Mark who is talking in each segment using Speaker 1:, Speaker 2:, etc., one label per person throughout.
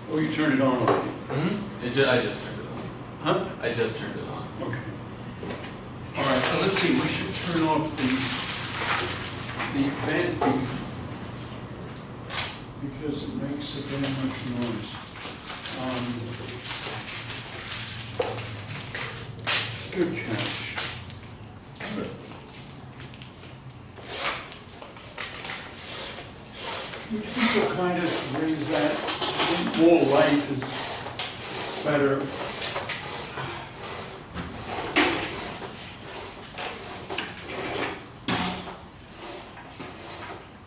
Speaker 1: Oh, you turned it on already?
Speaker 2: Mm-hmm. I just turned it on.
Speaker 1: Huh?
Speaker 2: I just turned it on.
Speaker 1: Okay. All right, so let's see, we should turn off the event because it makes a very much noise. Good catch. Would people kind of raise that? More light is better.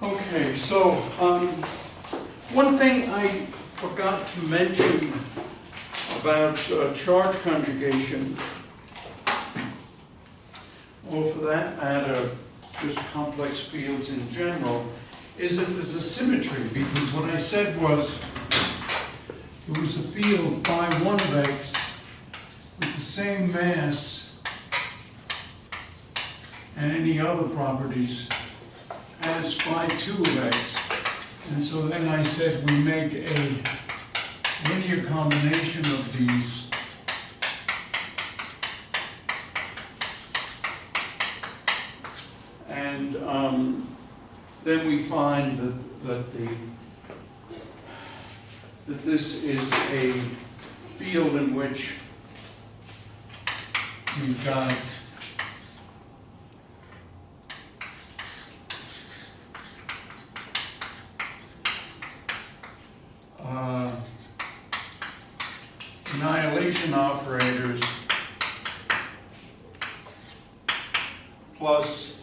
Speaker 1: Okay, so one thing I forgot to mention about charge conjugation, or for that matter, just complex fields in general, is that there's a symmetry, because what I said was it was a field phi 1 of x with the same mass and any other properties as phi 2 of x. And so then I said we make a linear combination of these and then we find that this is a field in which you've got annihilation operators plus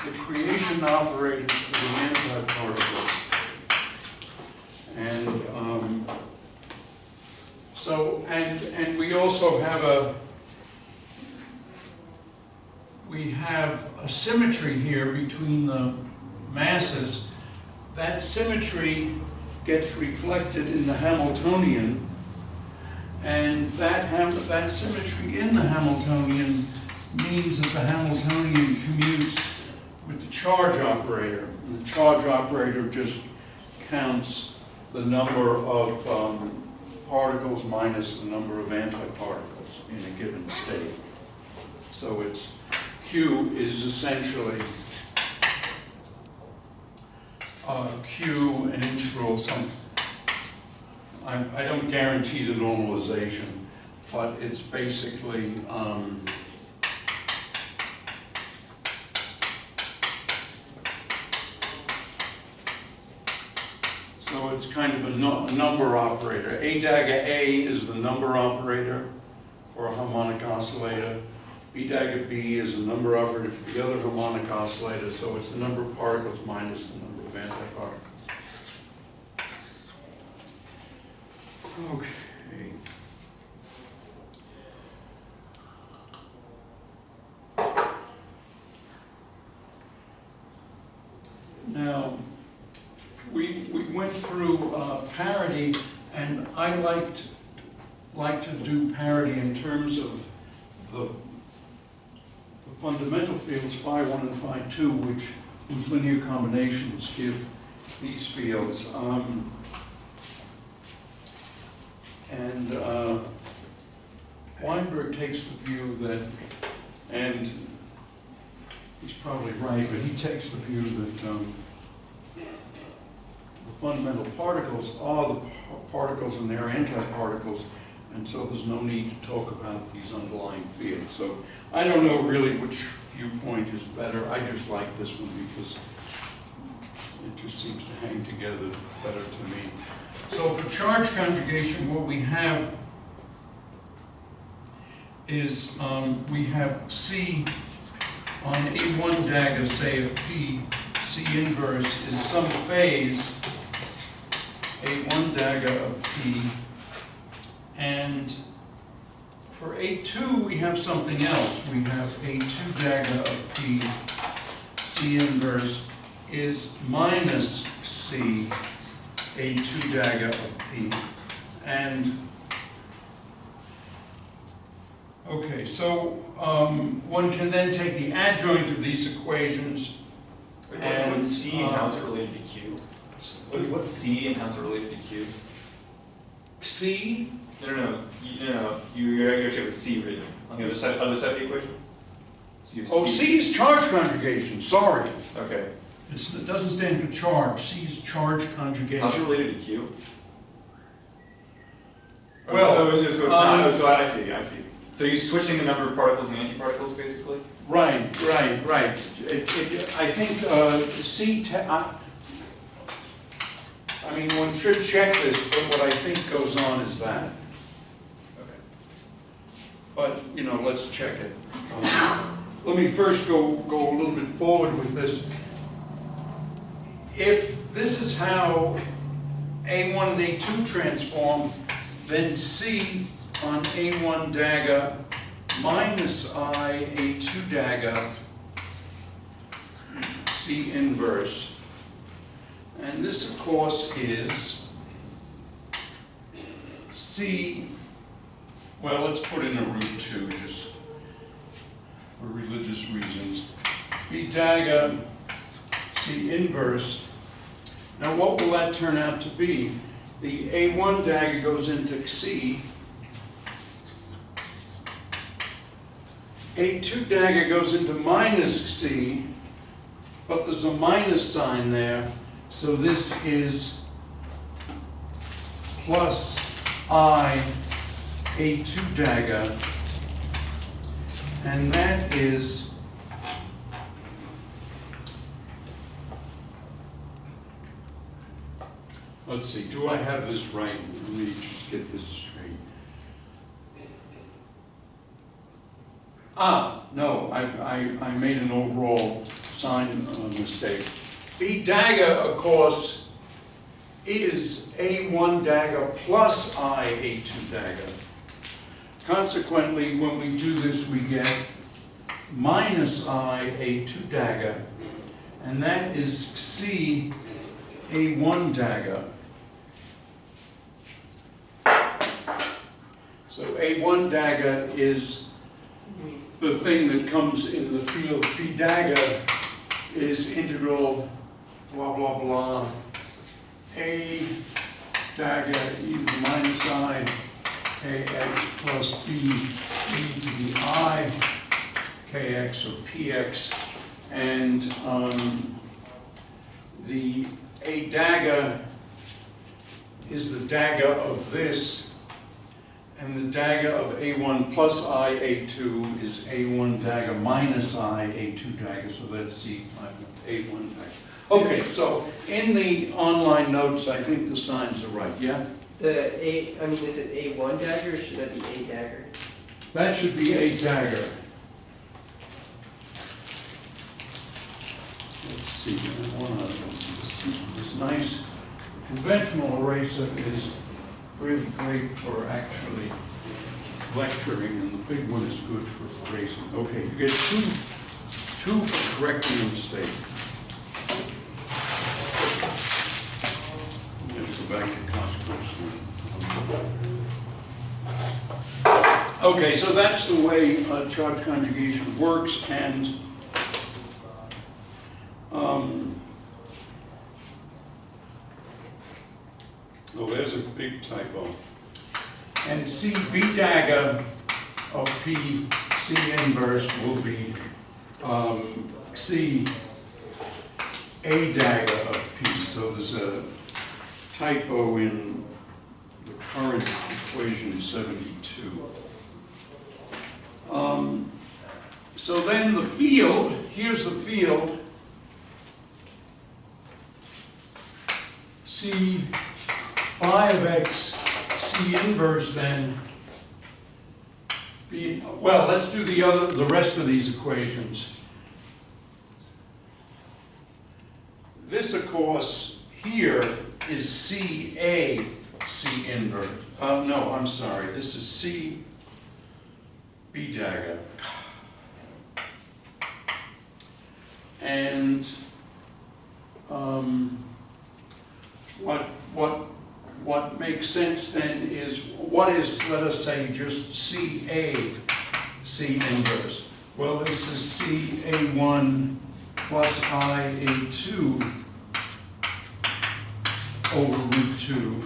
Speaker 1: the creation operators for the antiparticles. And and we also have a symmetry here between the masses. That symmetry gets reflected in the Hamiltonian, and that symmetry in the Hamiltonian means that the Hamiltonian commutes with the charge operator. And the charge operator just counts the number of particles minus the number of antiparticles in a given state. So it's Q is essentially Q an integral some. I don't guarantee the normalization, but it's basically so it's kind of a number operator. A dagger A is the number operator for a harmonic oscillator. B dagger B is a number operator for the other harmonic oscillator, so it's the number of particles minus the number of antiparticles. Okay. Now, we went through parity, and I like to do parity in terms of the fundamental fields phi 1 and phi 2, whose linear combinations give these fields. Weinberg takes the view that, and he's probably right, but he takes the view that the fundamental particles are the particles and their antiparticles, and so there's no need to talk about these underlying fields. So I don't know really which viewpoint is better. I just like this one because it just seems to hang together better to me. So for charge conjugation, what we have is we have C on A1 dagger, say of P, C inverse is some phase A1 dagger of P, and for A2 we have something else. We have A2 dagger of P, C inverse is minus C A2 dagger of P. And okay, so one can then take the adjoint of these equations.
Speaker 3: And what's C and how's it related to Q? What's C and how's it related to Q?
Speaker 1: C?
Speaker 3: No. You're okay with C written on the other side of the equation. So you have
Speaker 1: Oh, C is charge conjugation, sorry.
Speaker 3: Okay.
Speaker 1: It doesn't stand for charge, C is charge
Speaker 3: How's it
Speaker 1: conjugation.
Speaker 3: related to Q?
Speaker 1: Well,
Speaker 3: so it's not. So I see. So you're switching the number of particles and antiparticles, basically.
Speaker 1: Right. I think C, I mean, one should check this, but what I think goes on is that.
Speaker 3: Okay.
Speaker 1: But, you know, let's check it. Let me first go a little bit forward with this. If this is how A1 and A2 transform, then C on A1 dagger minus I A2 dagger C inverse. And this, of course, is C, well, let's put in a root 2 just for religious reasons. B dagger C inverse. Now what will that turn out to be? The A1 dagger goes into C. A2 dagger goes into minus C, but there's a minus sign there. So this is plus I A2 dagger, and that is let's see, do I have this right? Let me just get this straight. No, I made an overall sign mistake. B dagger, of course, is A1 dagger plus I A2 dagger. Consequently, when we do this, we get minus I A2 dagger, and that is C A1 dagger. So A1 dagger is the thing that comes in the field. B dagger is integral blah blah blah A dagger e to the minus I kx plus b e to the I kx or px, and the A dagger is the dagger of this, and the dagger of A1 plus I A2 is A1 dagger minus I A2 dagger, so that's C A1 dagger. Okay, so in the online notes, I think the signs are right, yeah?
Speaker 4: Is it A1 dagger or should that be A dagger?
Speaker 1: That should be A dagger. Let's see, this nice conventional eraser is really great for actually lecturing, and the big one is good for erasing. Okay, you get two for correcting a mistake. Let's go back to consequence. Okay, so that's the way charge conjugation works, and oh, there's a big typo. And C B dagger of P C inverse will be C A dagger of P. So there's a typo in the current equation 72. So then the field, here's the field, C phi of x C inverse then be, well, let's do the rest of these equations. This, of course, here is C A C inverse. No, I'm sorry. This is C B dagger. And what makes sense then is, what is, let us say, just C A C inverse? Well, this is C A1 plus I A2 over root 2.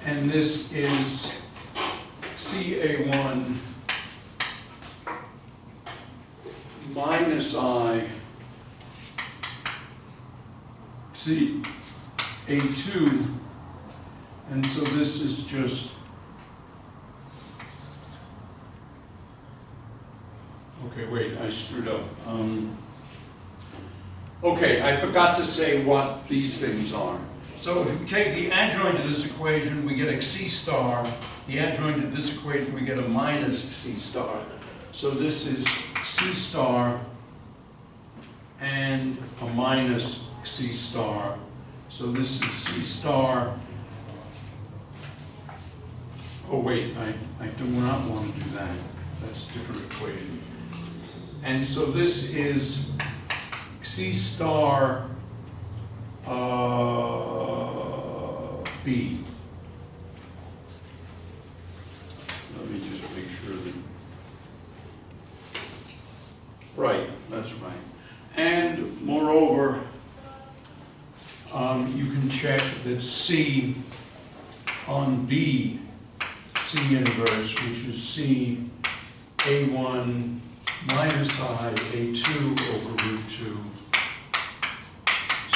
Speaker 1: And and this is CA1 minus I CA2, and so this is just, okay, wait, I screwed up. Okay, I forgot to say what these things are. So if we take the adjoint of this equation, we get a C star. The adjoint of this equation, we get a minus C star. So this is C star and a minus C star. So this is C star. Oh wait, I do not want to do that. That's a different equation. And so this is C star B. Let me just make sure that, right, that's right. And moreover, you can check that C on B, C inverse, which is C A1 minus I A2 over root 2,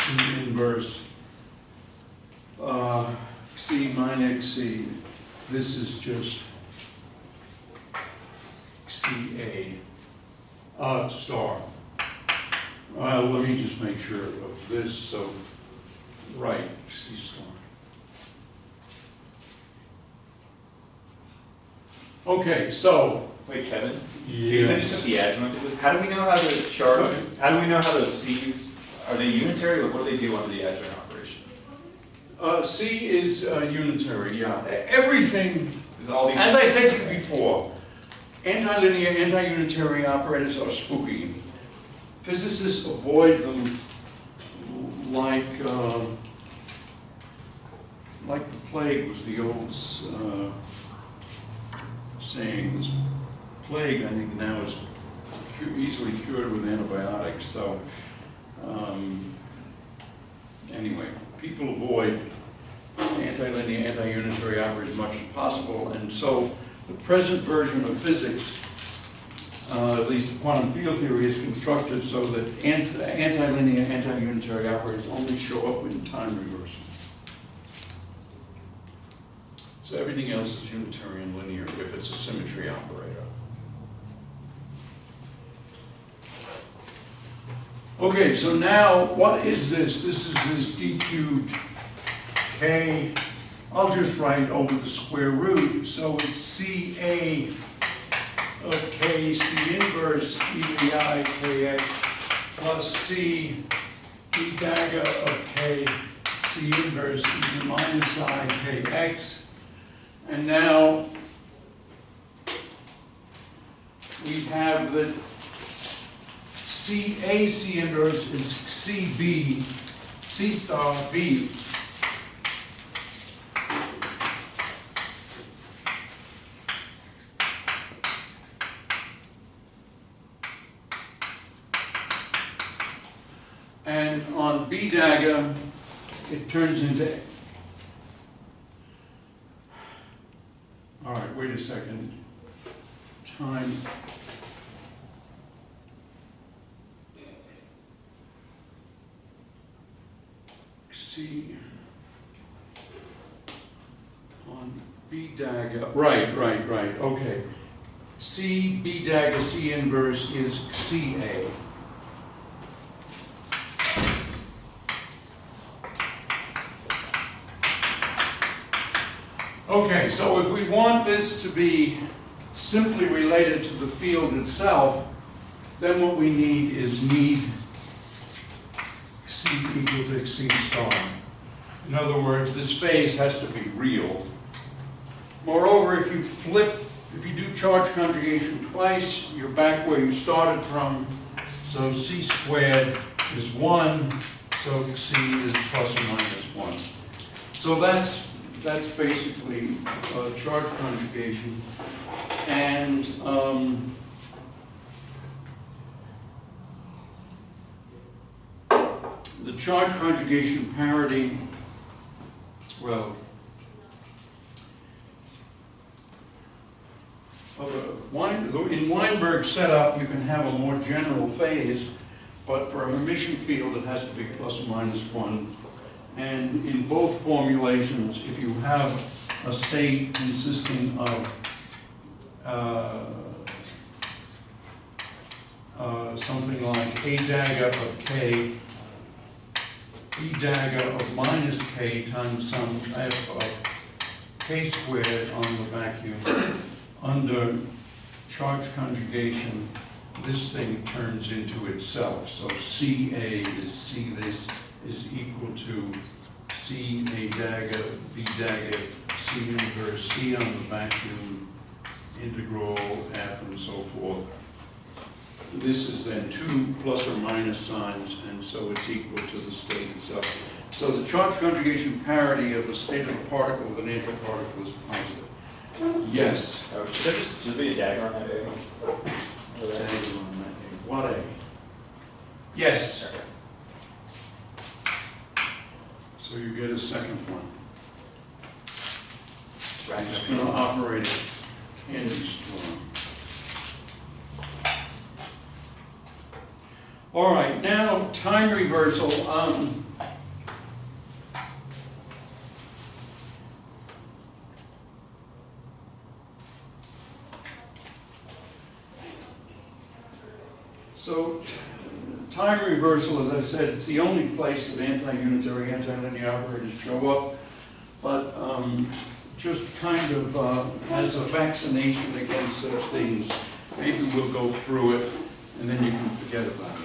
Speaker 1: C inverse C minus C, this is just CA star. Let me just make sure of this, so, right, C star. Okay, so.
Speaker 3: Wait, Kevin?
Speaker 1: Yes.
Speaker 3: So you said you took the adjoint of this. How do we know how to charge? How do we know how those C's, are they unitary, or what do they do under the adjoint operation?
Speaker 1: C is unitary, yeah. Everything,
Speaker 3: Is all these
Speaker 1: as I said to you before, antilinear, anti-unitary operators are spooky. Physicists avoid them like the plague was the old saying. This plague, I think, now is easily cured with antibiotics. So anyway, people avoid antilinear, anti-unitary operators as much as possible, and so the present version of physics, at least quantum field theory, is constructed so that antilinear, anti-unitary operators only show up in time reversal. So everything else is unitary and linear if it's a symmetry operator. Okay, so now what is this? This is this d cubed k. I'll just write over the square root. So it's CA of k, C inverse e to the I kx plus C d dagger of k, C inverse e to the minus I kx. And now we have that CA C inverse is CB, C star B. And on B dagger, it turns into, all right, wait a second, time. C on B dagger, right, okay. C, B dagger, C inverse is CA. Okay, so if we want this to be simply related to the field itself, then what we need is C equal to C star. In other words, this phase has to be real. Moreover, if you do charge conjugation twice, you're back where you started from. So C squared is 1, so C is plus or minus 1. So that's basically charge conjugation. And the charge conjugation parity, well, In Weinberg's setup, you can have a more general phase, but for a Hermitian field, it has to be plus or minus 1. And in both formulations, if you have a state consisting of something like a dagger of k, b dagger of minus k times some f of k squared on the vacuum, under charge conjugation, this thing turns into itself. So CA is C this is equal to C A dagger, B dagger, C inverse, C on the vacuum, integral F and so forth. This is then 2 plus or minus signs, and so it's equal to the state itself. So the charge conjugation parity of the state of a particle with an antiparticle is positive. Yes.
Speaker 3: Oh, should there just be a dagger on that A?
Speaker 1: What A? Yes.
Speaker 3: Okay.
Speaker 1: So you get a second one.
Speaker 3: Right.
Speaker 1: I'm just going to operate a candy store. All right, now time reversal. So time reversal, as I said, it's the only place that anti-unitary, anti-linear operators show up, but just kind of as a vaccination against such things. Maybe we'll go through it, and then you can forget about it.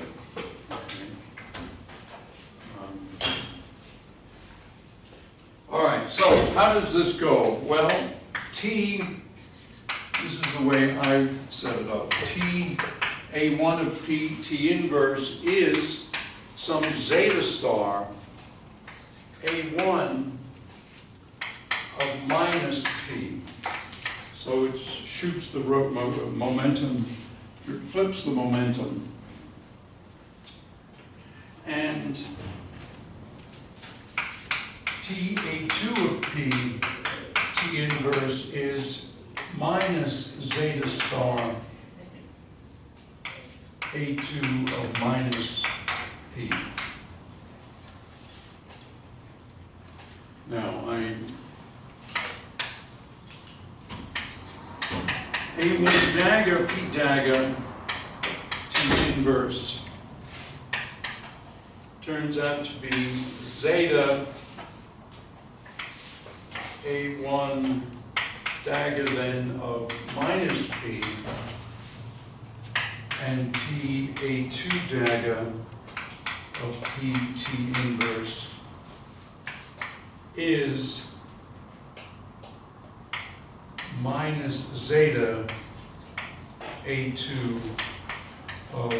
Speaker 1: All right, so how does this go? Well, T, this is the way I set it up. T, A1 of P, T inverse is some zeta star, A1 of minus P. So it shoots the momentum, it flips the momentum. And T A2 of P, T inverse is minus zeta star A2 of minus P. Now A1 dagger, P dagger, T inverse turns out to be zeta A1 dagger then of minus P, and T A2 dagger of P T inverse is minus zeta A2 of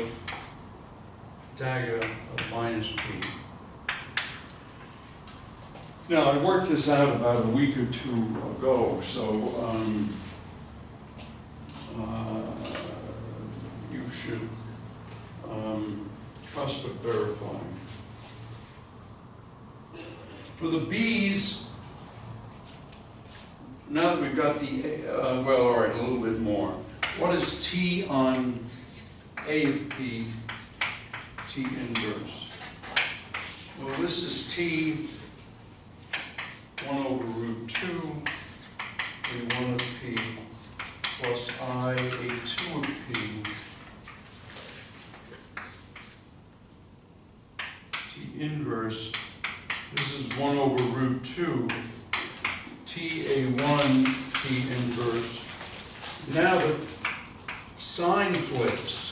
Speaker 1: dagger of minus P. Now, I worked this out about a week or two ago, so you should trust but verify. For the B's, now that we've got the, well, all right, a little bit more. What is T on A of P, T inverse? Well, this is T 1 over root 2, A1 of P, plus I, A2 of P, T inverse. This is 1 over root 2, T A1, T inverse. Now the sign flips.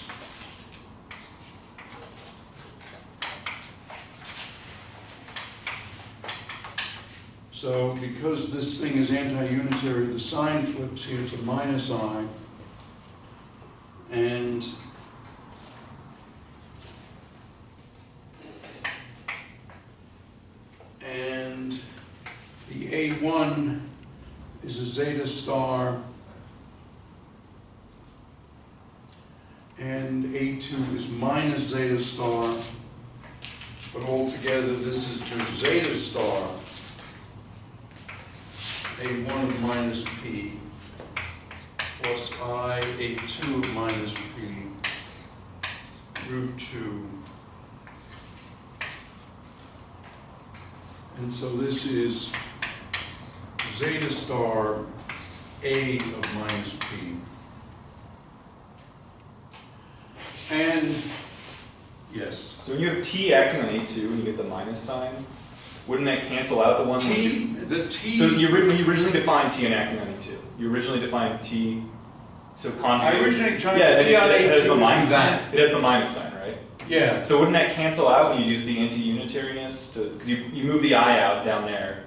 Speaker 1: So because this thing is anti-unitary, the sign flips here to minus I, and the A1 is a zeta star, and A2 is minus zeta star, but altogether this is just zeta star, A1 of minus P, plus I A2 of minus P root 2. And so this is zeta star A of minus P. And, yes.
Speaker 3: So when you have t acting on A2 and you get the minus sign, wouldn't that cancel out the one?
Speaker 1: The T.
Speaker 3: So when you originally defined t and acting on A2, you originally defined t, so conjugate.
Speaker 1: I originally tried
Speaker 3: yeah,
Speaker 1: to be on
Speaker 3: it has
Speaker 1: A2
Speaker 3: the
Speaker 1: to
Speaker 3: minus
Speaker 1: do that.
Speaker 3: sign. It has the minus sign, right?
Speaker 1: Yeah.
Speaker 3: So wouldn't that cancel out when you use the anti-unitariness to, because you move the I out down there,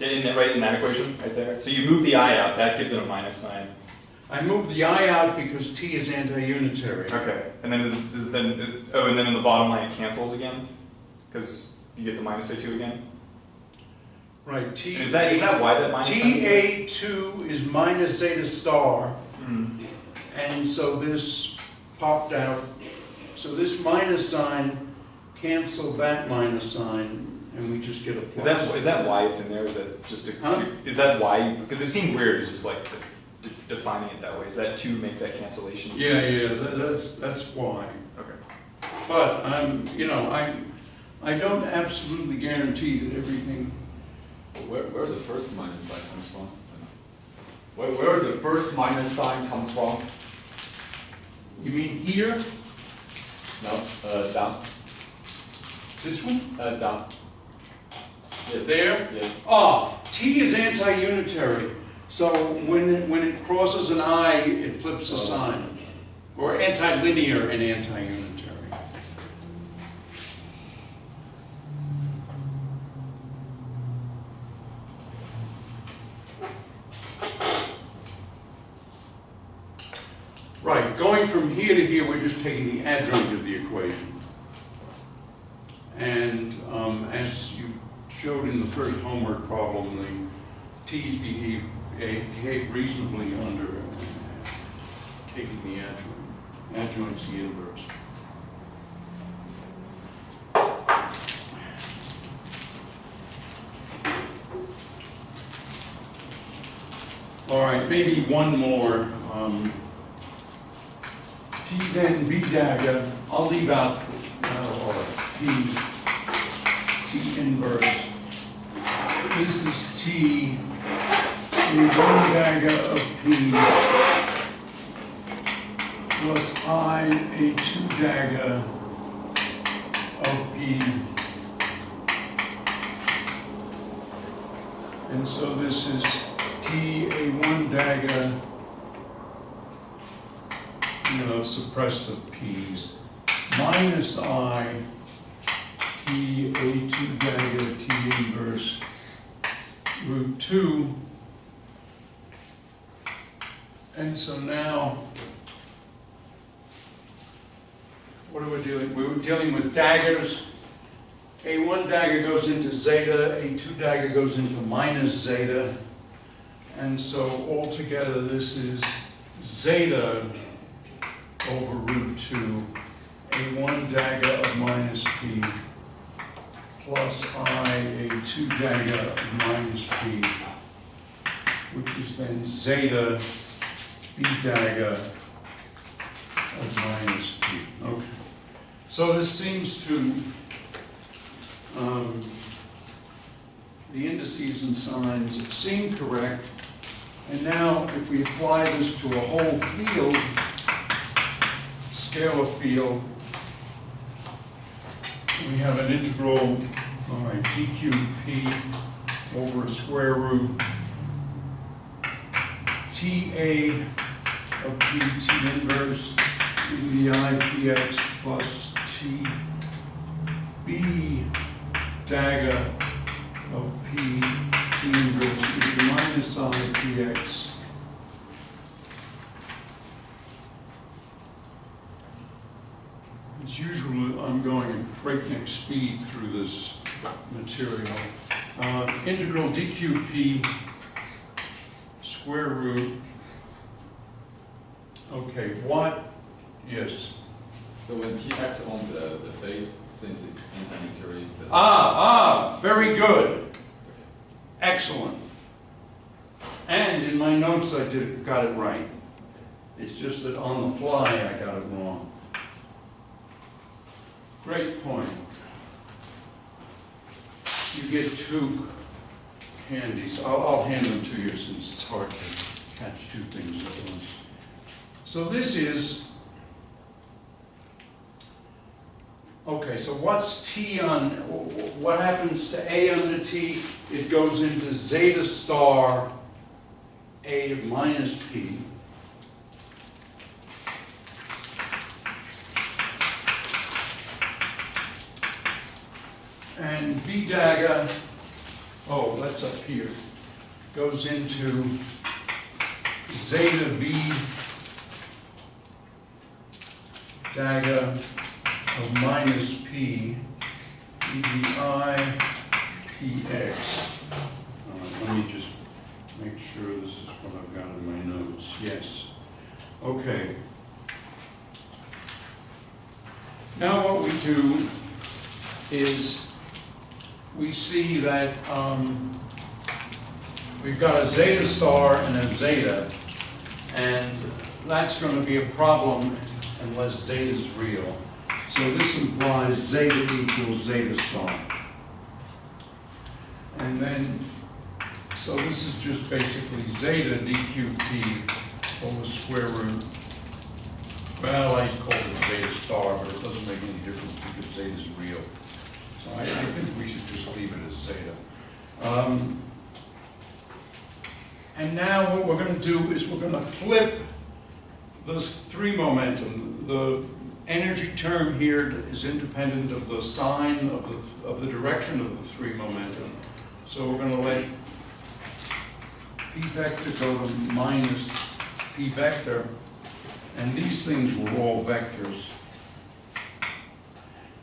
Speaker 3: right in that equation right there. So you move the I out, that gives it a minus sign.
Speaker 1: I moved the I out because T is anti-unitary.
Speaker 3: Okay, and then and then in the bottom line it cancels again, because you get the minus A2 again.
Speaker 1: Right. T.
Speaker 3: And is that why that minus sign is
Speaker 1: TA2 is minus zeta star,
Speaker 3: Mm-hmm.
Speaker 1: and so this popped out. So this minus sign canceled that minus sign, and we just get a plus.
Speaker 3: Is that why it's in there? Is that just a,
Speaker 1: Huh?
Speaker 3: is that why? Because it seemed weird, just like defining it that way. Is that to make that cancellation?
Speaker 1: Yeah, that's why.
Speaker 3: Okay.
Speaker 1: But I don't absolutely guarantee that everything.
Speaker 5: Where the first minus sign comes from? Where the first minus sign comes from?
Speaker 1: You mean here?
Speaker 5: No, down.
Speaker 1: This one?
Speaker 5: Down. Yes.
Speaker 1: There?
Speaker 5: Yes.
Speaker 1: T is anti-unitary. So when it crosses an I, it flips a sign. Or antilinear and anti-unitary. Right, going from here to here, we're just taking the adjoint of the equation. And as you showed in the first homework problem, the T's behave reasonably under taking the adjoint. Adjoint's the inverse. All right, maybe one more. P then B dagger, I'll leave out P inverse. This is T, A1 dagger of P plus I, A2 dagger of P. And so this is T, A1 dagger, suppress the P's, minus I, T, A2 dagger, T inverse, root 2. And so now, what are we doing? We're dealing with daggers. A1 dagger goes into zeta, A2 dagger goes into minus zeta. And so altogether this is zeta over root 2, A1 dagger of minus P plus I, A2 dagger of minus P, which is then zeta B dagger of minus P. Okay. So this seems to, the indices and signs seem correct. And now if we apply this to a whole field, scalar field, we have an integral, all right, dqp over square root ta of p t inverse e to the I px plus t b dagger of p t inverse e to the minus I px. As usual, I'm going at breakneck speed through this material. Integral dqp square root. Okay, what? Yes.
Speaker 5: So when T act on the face, since it's anti-unitary,
Speaker 1: Very good. Excellent. And in my notes, got it right. It's just that on the fly I got it wrong. Great point. You get 2 candies. I'll hand them to you since it's hard to catch 2 things at once. So this is, okay, so what's T on, what happens to A under T? It goes into zeta star A minus P. And B dagger, oh, that's up here, goes into zeta V dagger of minus P, EBI PX. Let me just make sure this is what I've got in my notes. Yes. Okay. Now what we do is we see that we've got a zeta star and a zeta, and that's going to be a problem unless zeta is real. So this implies zeta equals zeta star. And then, so this is just basically zeta dqp over square root. Well, I call it zeta star, but it doesn't make any difference because zeta is real. So I think we should just leave it as zeta. And now what we're going to do is we're going to flip those 3 momentum. The energy term here is independent of the sign of the direction of the 3 momentum. So we're going to let P vector go to minus P vector, and these things were all vectors.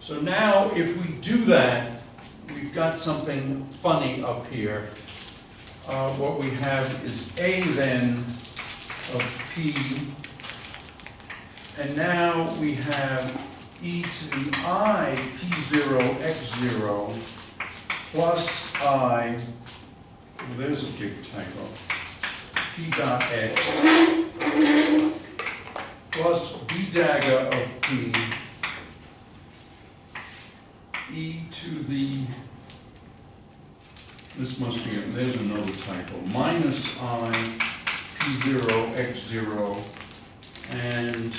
Speaker 1: So now if we do that, we've got something funny up here. What we have is A then of P, and now we have e to the I P0 X0 plus I, well, there's a big typo, P dot X plus B dagger of P e to the, this must be, there's another typo, minus I P0 X0, and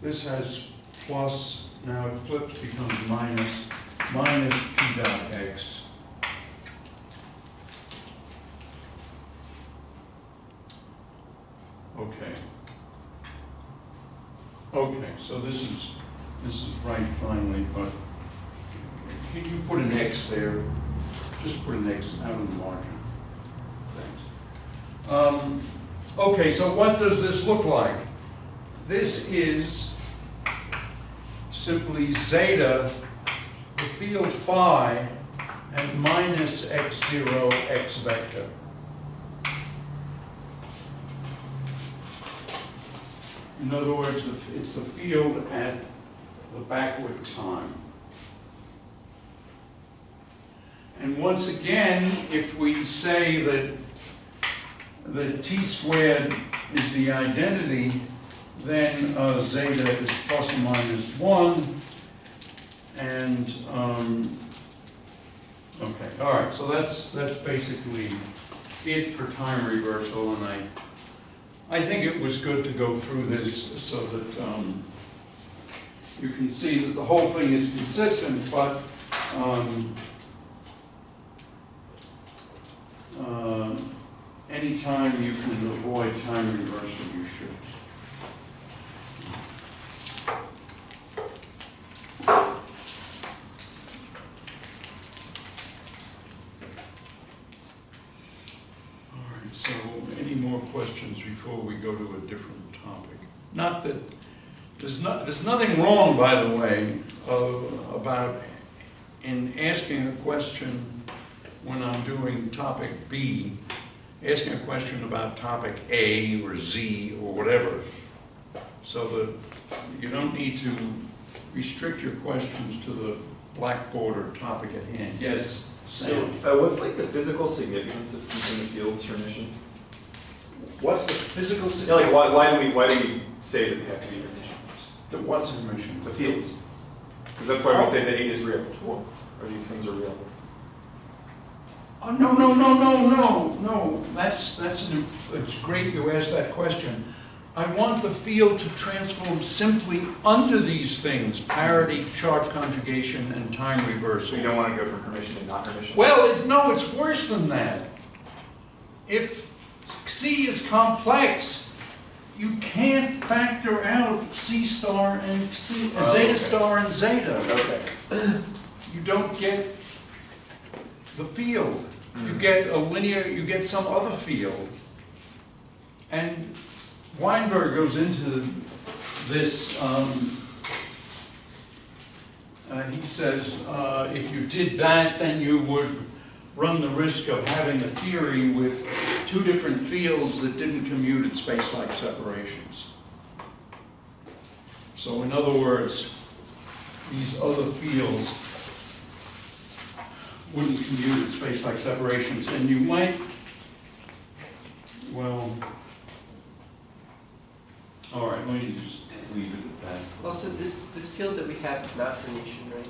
Speaker 1: this has plus, now it flips, becomes minus P dot X. Okay. Okay, so this is right finally, but can you put an X there? Just put an X out in the margin. Thanks. Okay, so what does this look like? This is simply zeta, the field phi, at minus x0 x vector. In other words, it's the field at the backward time. And once again, if we say that t squared is the identity, then zeta is plus or minus 1. And, okay, all right, so that's basically it for time reversal, and I think it was good to go through this so that you can see that the whole thing is consistent, but anytime you can avoid time reversal, you should. All right, so any more questions before we go to a different topic? Not that there's nothing wrong, by the way, about in asking a question when I'm doing topic B, asking a question about topic A or Z or whatever, so that you don't need to restrict your questions to the blackboard or topic at hand. Yes, Sam?
Speaker 3: So, what's like the physical significance of keeping the fields Hermitian?
Speaker 1: What's the physical
Speaker 3: Yeah, like why do we say that they have to be Hermitian?
Speaker 1: What's Hermitian?
Speaker 3: The fields. Because that's why we say that 8 is real, or these things are real.
Speaker 1: Oh, no. It's great you asked that question. I want the field to transform simply under these things: parity, charge conjugation, and time
Speaker 3: So
Speaker 1: reversal.
Speaker 3: you don't want to go from Hermitian to not Hermitian?
Speaker 1: Well, it's worse than that. If C is complex, you can't factor out C star and C, zeta star and zeta.
Speaker 3: Okay.
Speaker 1: You don't get the field. You get a linear, you get some other field. And Weinberg goes into this, he says, if you did that, then you would run the risk of having a theory with two different fields that didn't commute at space-like separations. So in other words, these other fields wouldn't commute at space-like separations, and you might, well, all right, let me just leave it at that.
Speaker 4: Also, this field that we have is not Hermitian, right?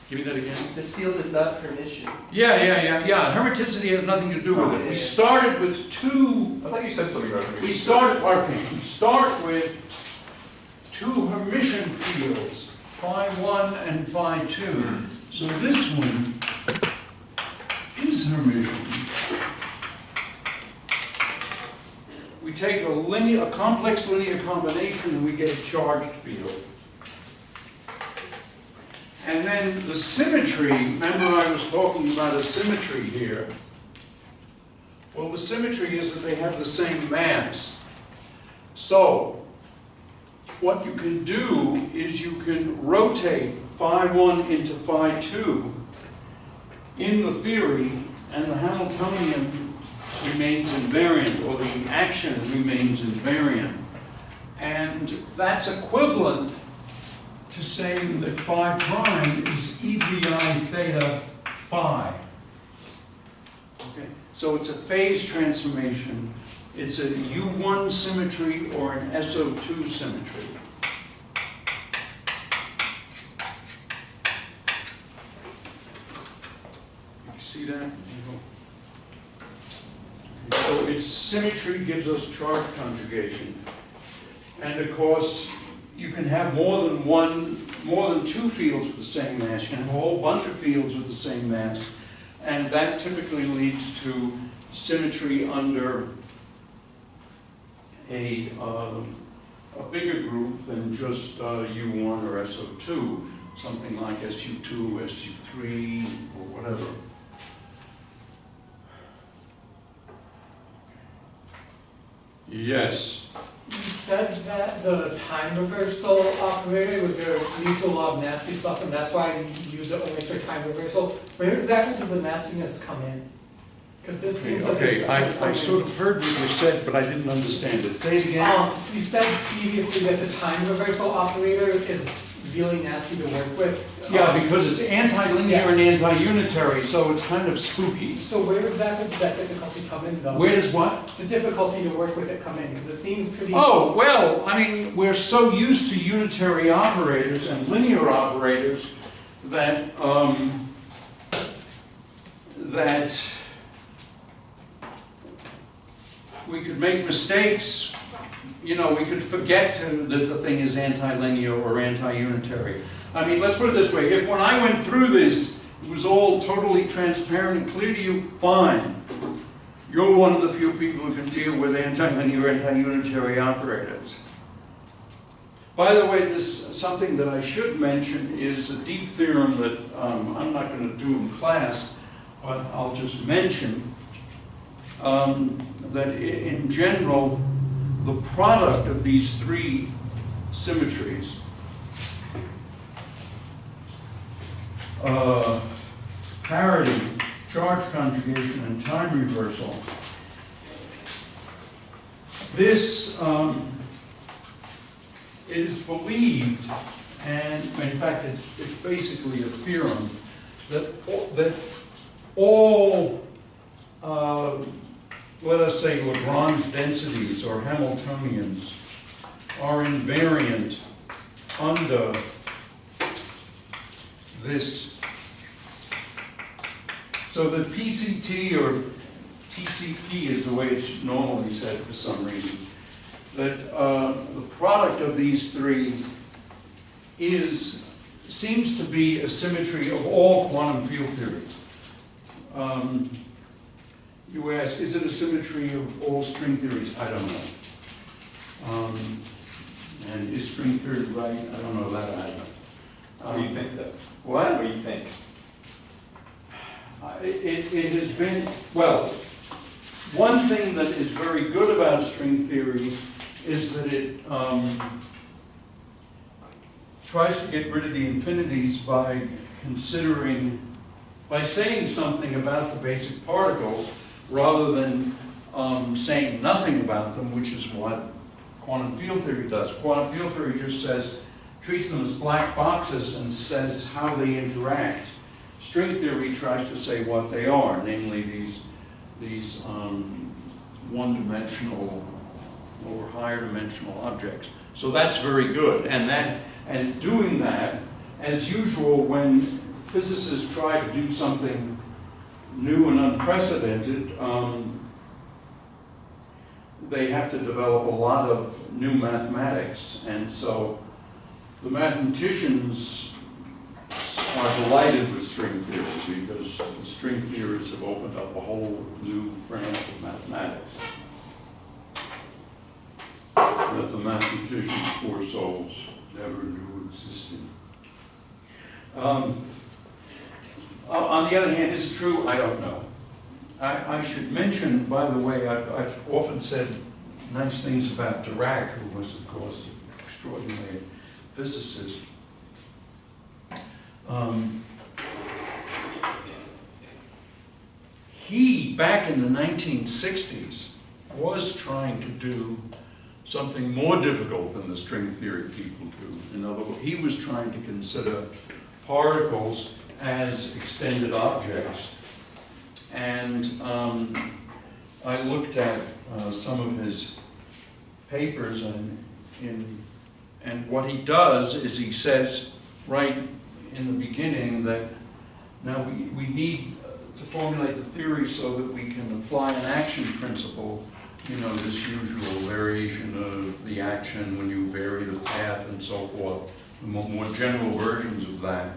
Speaker 1: Give me that again.
Speaker 4: This field is not Hermitian.
Speaker 1: Yeah. Hermiticity has nothing to do with it. We started with two.
Speaker 3: I thought you said something about Hermitian.
Speaker 1: We start with two Hermitian fields, phi 1 and phi 2. So this one is Hermitian. We take a complex linear combination and we get a charged field. And then the symmetry, remember I was talking about a symmetry here. Well, the symmetry is that they have the same mass. So, what you can do is you can rotate phi 1 into phi 2 in the theory, and the Hamiltonian remains invariant, or the action remains invariant. And that's equivalent to saying that phi prime is EBI theta phi. Okay, so it's a phase transformation. It's a U1 symmetry or an SO2 symmetry. You see that? So its symmetry gives us charge conjugation. And of course, you can have more than two fields with the same mass. You can have a whole bunch of fields with the same mass. And that typically leads to symmetry under a bigger group than just U1 or SO2, something like SU2, SU3, or whatever. Yes.
Speaker 6: You said that the time reversal operator with your mutual law of nasty stuff, and that's why you use it only for time reversal. Where exactly does the nastiness come in? Because this seems like it's
Speaker 1: I sort of heard what you said, but I didn't understand it. Say it again.
Speaker 6: You said previously that the time reversal operator is really nasty to work with.
Speaker 1: Yeah, because it's anti-linear and anti-unitary, so it's kind of spooky.
Speaker 6: So where exactly does that difficulty come in, though?
Speaker 1: Where does what?
Speaker 6: The difficulty to work with it come in, because it seems pretty...
Speaker 1: Oh, well, I mean, we're so used to unitary operators and linear operators that, that we could make mistakes. You know, we could forget that the thing is anti-linear or anti-unitary. I mean, let's put it this way. If when I went through this, it was all totally transparent and clear to you, fine. You're one of the few people who can deal with anti-linear, anti-unitary operators. By the way, something that I should mention is a deep theorem that I'm not going to do in class, but I'll just mention that in general, the product of these three symmetries, parity, charge conjugation, and time reversal, this is believed, and in fact it's basically a theorem, that all let us say, Lagrange densities or Hamiltonians are invariant under this. So the PCT or TCP is the way it's normally said for some reason, that the product of these three seems to be a symmetry of all quantum field theories. You ask, is it a symmetry of all string theories? I don't know. And is string theory right? I don't know that either.
Speaker 3: What do you think, though?
Speaker 1: What?
Speaker 3: What do you think?
Speaker 1: It has been, well, one thing that is very good about string theory is that it tries to get rid of the infinities by saying something about the basic particles rather than saying nothing about them, which is what quantum field theory does. Quantum field theory just treats them as black boxes and says how they interact. String theory tries to say what they are, namely these one-dimensional or higher dimensional objects. So that's very good, and doing that, as usual, when physicists try to do something new and unprecedented, they have to develop a lot of new mathematics, and so the mathematicians are delighted with string theory because the string theorists have opened up a whole new branch of mathematics that the mathematicians, poor souls, never knew existed. On the other hand, is it true? I don't know. I should mention, by the way, I've often said nice things about Dirac, who was, of course, an extraordinary physicist. He, back in the 1960s, was trying to do something more difficult than the string theory people do. In other words, he was trying to consider particles as extended objects. And I looked at some of his papers, and what he does is he says right in the beginning that now we need to formulate the theory so that we can apply an action principle, you know, this usual variation of the action when you vary the path and so forth, the more general versions of that.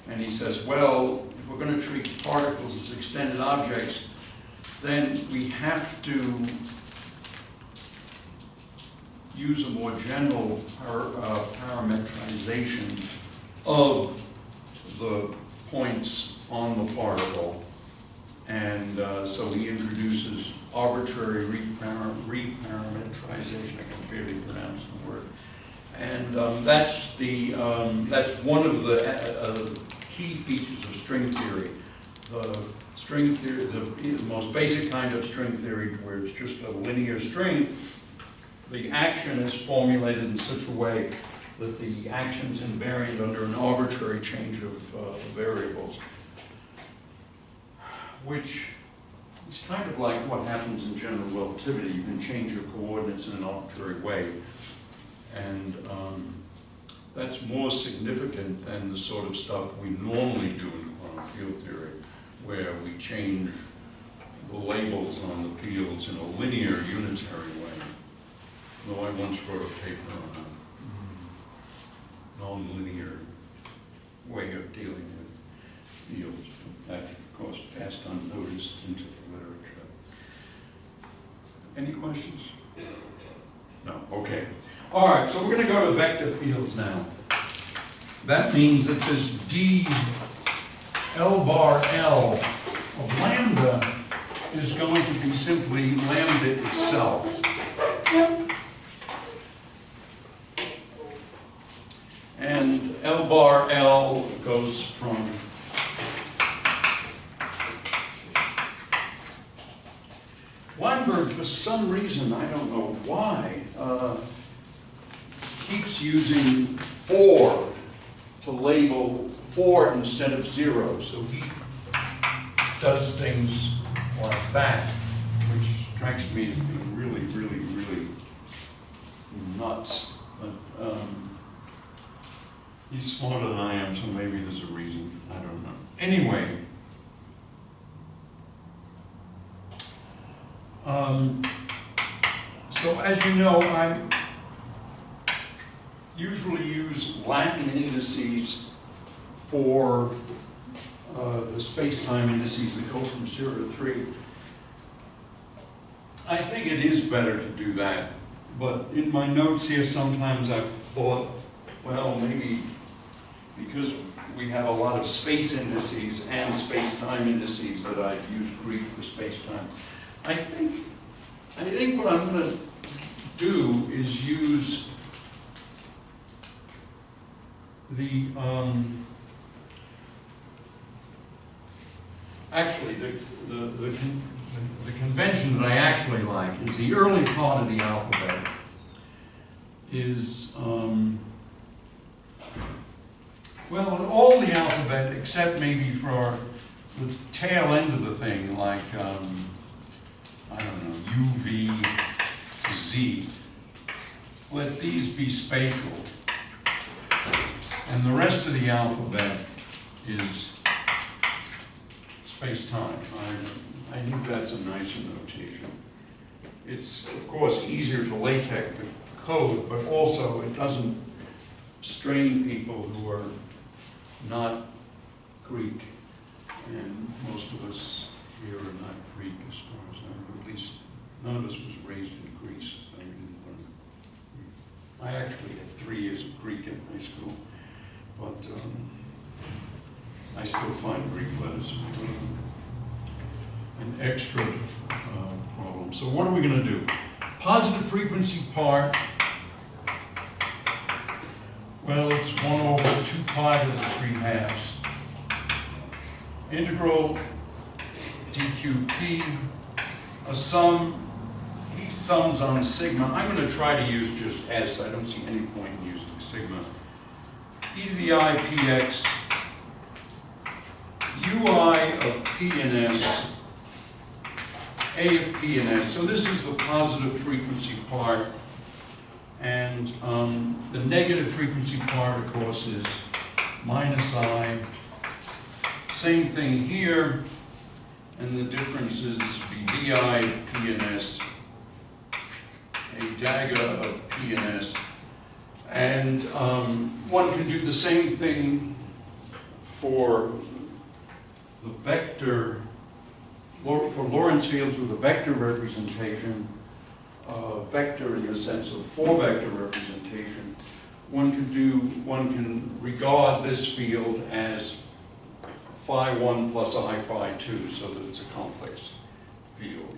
Speaker 1: And he says, well, if we're going to treat particles as extended objects, then we have to use a more general parametrization of the points on the particle. And so he introduces arbitrary reparametrization. I can barely pronounce the word. And that's one of the key features of string theory. The string theory, the most basic kind of string theory, where it's just a linear string, the action is formulated in such a way that the action is invariant under an arbitrary change of variables, which is kind of like what happens in general relativity. You can change your coordinates in an arbitrary way. And that's more significant than the sort of stuff we normally do in quantum field theory, where we change the labels on the fields in a linear, unitary way. Though I once wrote a paper on a non-linear way of dealing with fields. That, of course, passed unnoticed into the literature. Any questions? No, okay. All right, so we're going to go to vector fields now. That means that this d L bar L of lambda is going to be simply lambda itself. And L bar L goes from Weinberg, for some reason, I don't know why, keeps using 4 to label 4 instead of 0. So he does things like that, which strikes me as being really, really, really nuts. But he's smarter than I am, so maybe there's a reason. I don't know. Anyway, so as you know, I usually use Latin indices for the space-time indices that go from 0 to 3. I think it is better to do that, but in my notes here sometimes I've thought, well, maybe because we have a lot of space indices and space-time indices that I've used Greek for space-time. I think what I'm going to do is use the actually the convention that I actually like is the early part of the alphabet is well, in all the alphabet except maybe for the tail end of the thing, like I don't know, U, V, Z. Let these be spatial. And the rest of the alphabet is space-time. I think that's a nicer notation. It's, of course, easier to LaTeX the code, but also it doesn't strain people who are not Greek. And most of us here are not Greek as far as I know. At least none of us was raised in Greece, so we didn't learn. I actually had 3 years of Greek in high school, but I still find Greek letters an extra problem. So what are we going to do? Positive frequency part, well, it's 1 over 2 pi to the 3/2. Integral dqp, a sum, he sums on sigma. I'm going to try to use just S. I don't see any point in using sigma. E to the I px, ui of p and s, a of p and s. So this is the positive frequency part. And the negative frequency part, of course, is minus I. Same thing here. And the difference is bi of p and s, a dagger of p and s. And one can do the same thing for the vector, for Lorentz fields with a vector representation, vector in the sense of 4-vector representation. One can regard this field as phi 1 plus I phi 2, so that it's a complex field.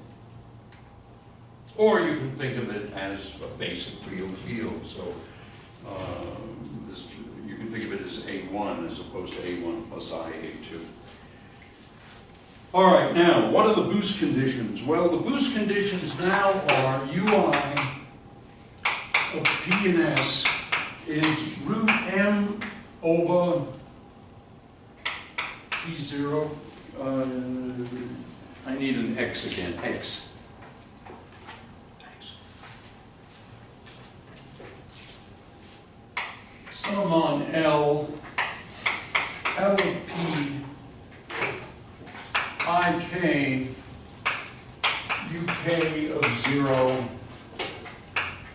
Speaker 1: Or you can think of it as a basic real field. So you can think of it as A1 as opposed to A1 plus I, A2. All right, now, what are the boost conditions? Well, the boost conditions now are ui of p and s is root m over p0. I need an x again, x. Thanks. Sum on L of p, ik, uk of 0,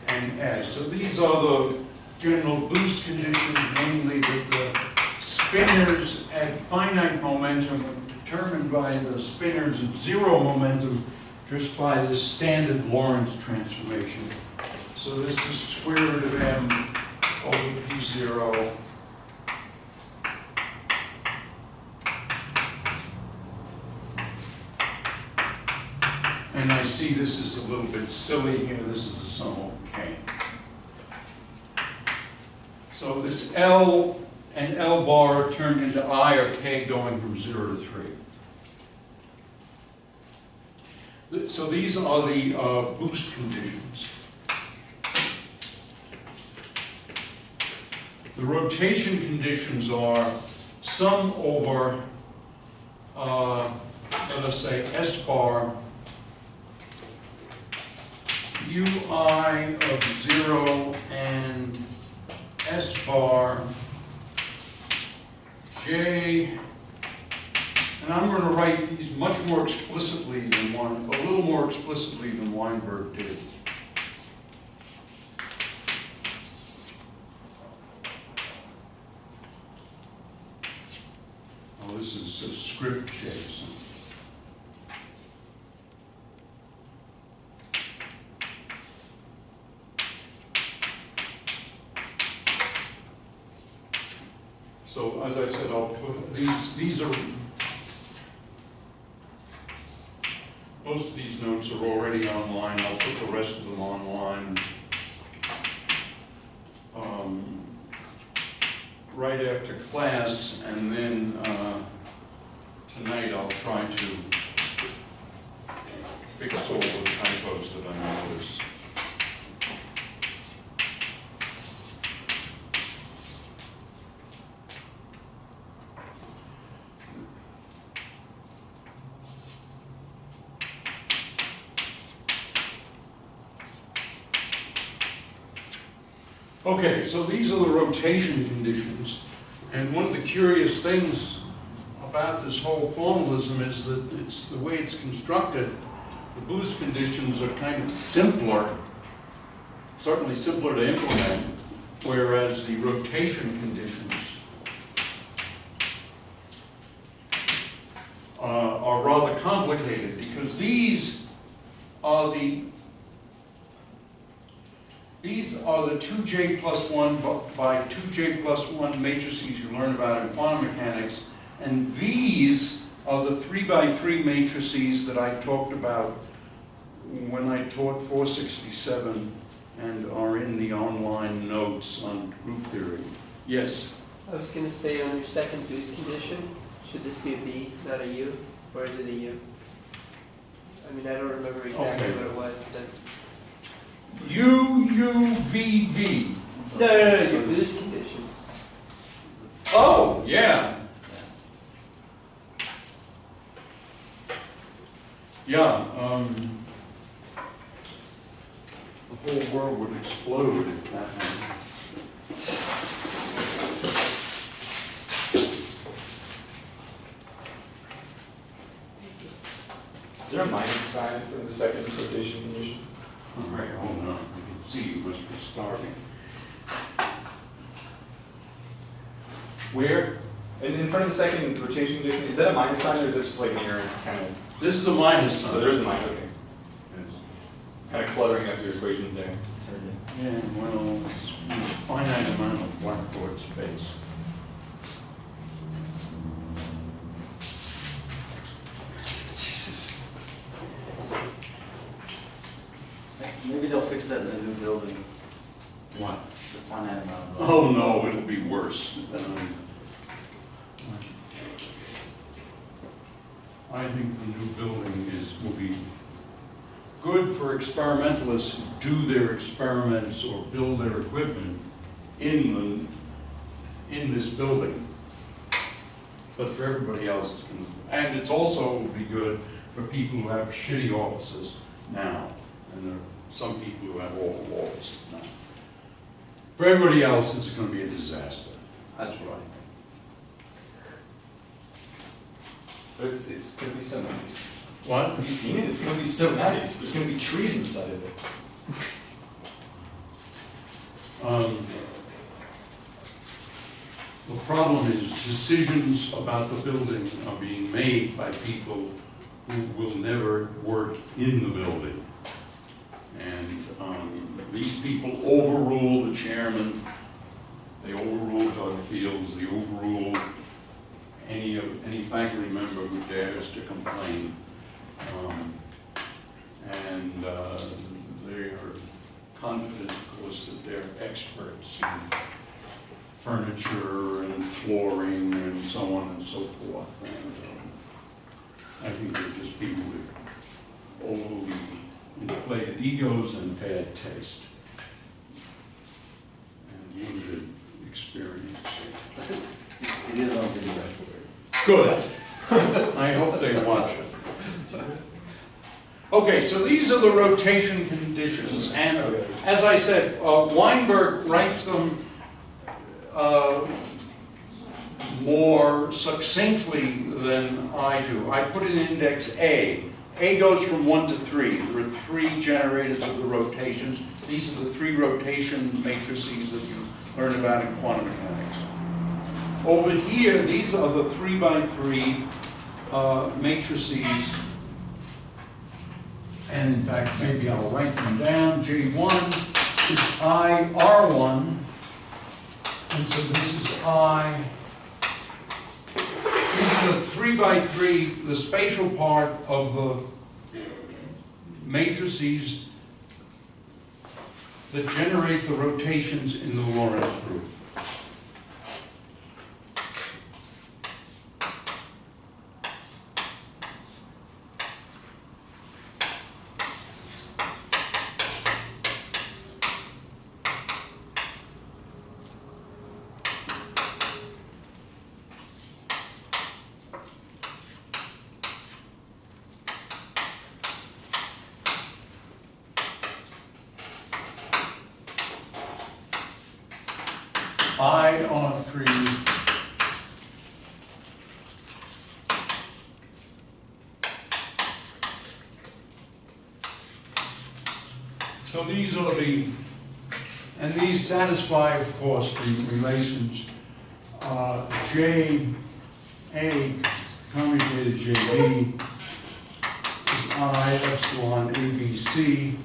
Speaker 1: and s. So these are the general boost conditions, namely that the spinors at finite momentum are determined by the spinors at 0 momentum just by this standard Lorentz transformation. So this is square root of m over p0 and I see this is a little bit silly here. This is the sum of k. So this L and L bar are turned into I or k going from 0 to 3. So these are the boost conditions. The rotation conditions are sum over, let us say, S bar ui of 0 and s bar j, and I'm going to write these much more explicitly than a little more explicitly than Weinberg did. Oh, this is a script JSON. So as I said, I'll put these are, most of these notes are already online. I'll put the rest of them online right after class, and then tonight I'll try to fix all the typos that I noticed. Okay, so these are the rotation conditions, and one of the curious things about this whole formalism is that it's the way it's constructed. The boost conditions are kind of simpler, certainly simpler to implement, whereas the rotation conditions are rather complicated, because these are the 2j plus 1 by 2j plus 1 matrices you learn about in quantum mechanics, and these are the 3 by 3 matrices that I talked about when I taught 467 and are in the online notes on group theory. Yes?
Speaker 4: I was going to say, on your second boost condition, should this be a B, not a U? Or is it a U? I mean, I don't remember exactly
Speaker 1: Okay.
Speaker 4: what it was, but...
Speaker 1: UUVV.
Speaker 4: No, your boost conditions.
Speaker 1: Oh, yeah. Yeah, the whole world would explode if that happened.
Speaker 3: Is there a minus sign for the second rotation condition?
Speaker 1: All right, hold on. You can see you must be starving. Where?
Speaker 3: And in front of the second rotation condition, is that a minus sign, or is it just like near kind of?
Speaker 1: This is a minus sign.
Speaker 3: Oh, there's a minus. Okay.
Speaker 1: Yes.
Speaker 3: Kind of cluttering up your equations there.
Speaker 1: Yeah, well, it's a finite amount of blackboard space.
Speaker 7: Maybe they'll fix that in the new building,
Speaker 1: What?
Speaker 7: the finite amount.
Speaker 1: Oh, no, it'll be worse. I think the new building will be good for experimentalists who do their experiments or build their equipment in this building. But for everybody else, it's going to, and it's also will be good for people who have shitty offices now. And there are some people who have awful offices now. For everybody else, it's going to be a disaster. That's what I think.
Speaker 3: But it's going to be so nice.
Speaker 1: What?
Speaker 3: Have you seen it? It's going to be so nice. There's going to be trees inside of it.
Speaker 1: The problem is decisions about the building are being made by people who will never work in the building. And these people overrule the chairman, they overrule Doug Fields, they overrule any faculty member who dares to complain. They are confident, of course, that they're experts in furniture and flooring and so on and so forth. And I think they're just people with overly inflated egos and bad taste and limited experience.
Speaker 7: It is on video.
Speaker 1: Good. I hope they watch it. Okay, so these are the rotation conditions, and as I said, Weinberg writes them more succinctly than I do. I put in index A. A goes from 1 to 3. There are 3 generators of the rotations. These are the 3 rotation matrices that you learn about in quantum mechanics. Over here, these are the 3 by 3 matrices. And in fact, maybe I'll write them down. J1 is IR1. And so this is I. These are the 3 by 3, the spatial part of the matrices that generate the rotations in the Lorentz group. I on 3. So these are and these satisfy, of course, the relations J A commutated JB is I epsilon ABC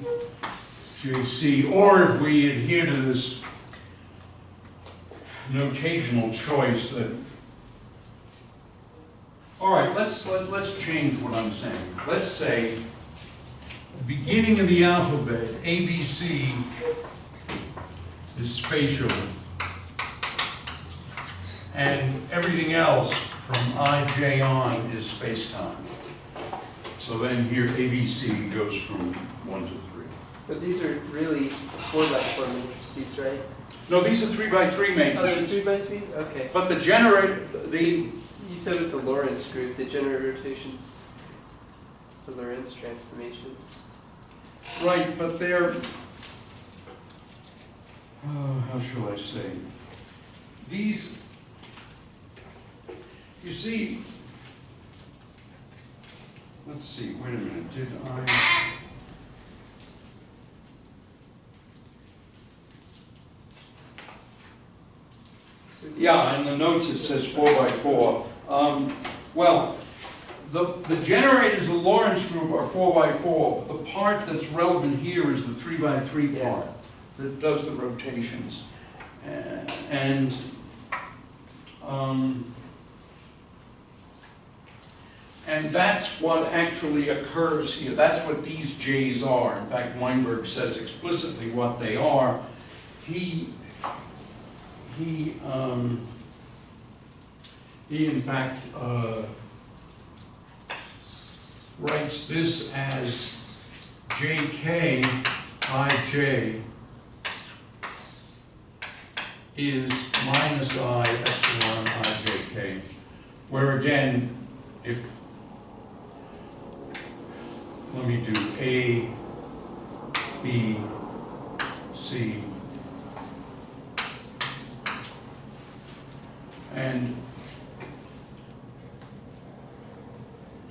Speaker 1: JC, or if we adhere to this notational choice that, all right, let's change what I'm saying. Let's say the beginning of the alphabet, ABC, is spatial, and everything else from IJ on is space-time. So then here ABC goes from 1 to 3.
Speaker 4: But these are really 4 by 4 matrices, right?
Speaker 1: No, these are 3 by 3
Speaker 4: Oh, they're
Speaker 1: matrices.
Speaker 4: 3 by 3? Okay.
Speaker 1: But the generator,
Speaker 4: You said with the Lorentz group, they generate rotations, the Lorentz transformations.
Speaker 1: right, but they're, how shall I say? These, you see, let's see, wait a minute, did I? Yeah, in the notes it says 4 by 4. Well, the generators of the Lorentz group are 4 by 4. The part that's relevant here is the 3 by 3 part that does the rotations. And that's what actually occurs here. That's what these J's are. In fact, Weinberg says explicitly what they are. He in fact writes this as JK IJ is minus I epsilon IJK, where again, let me do A, B, C, and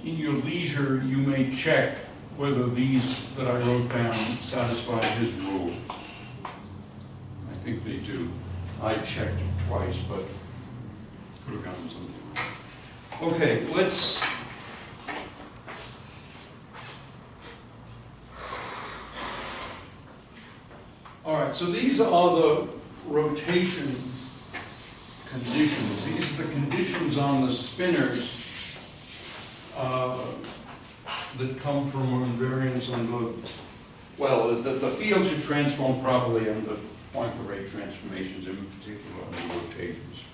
Speaker 1: in your leisure, you may check whether these that I wrote down satisfy his rule. I think they do. I checked twice, but could have gotten something. Okay, let's. All right, so these are the rotation conditions. These are the conditions on the spinors that come from invariance on the, well, the field should transform properly on the Poincare rate transformations, in particular on the rotations.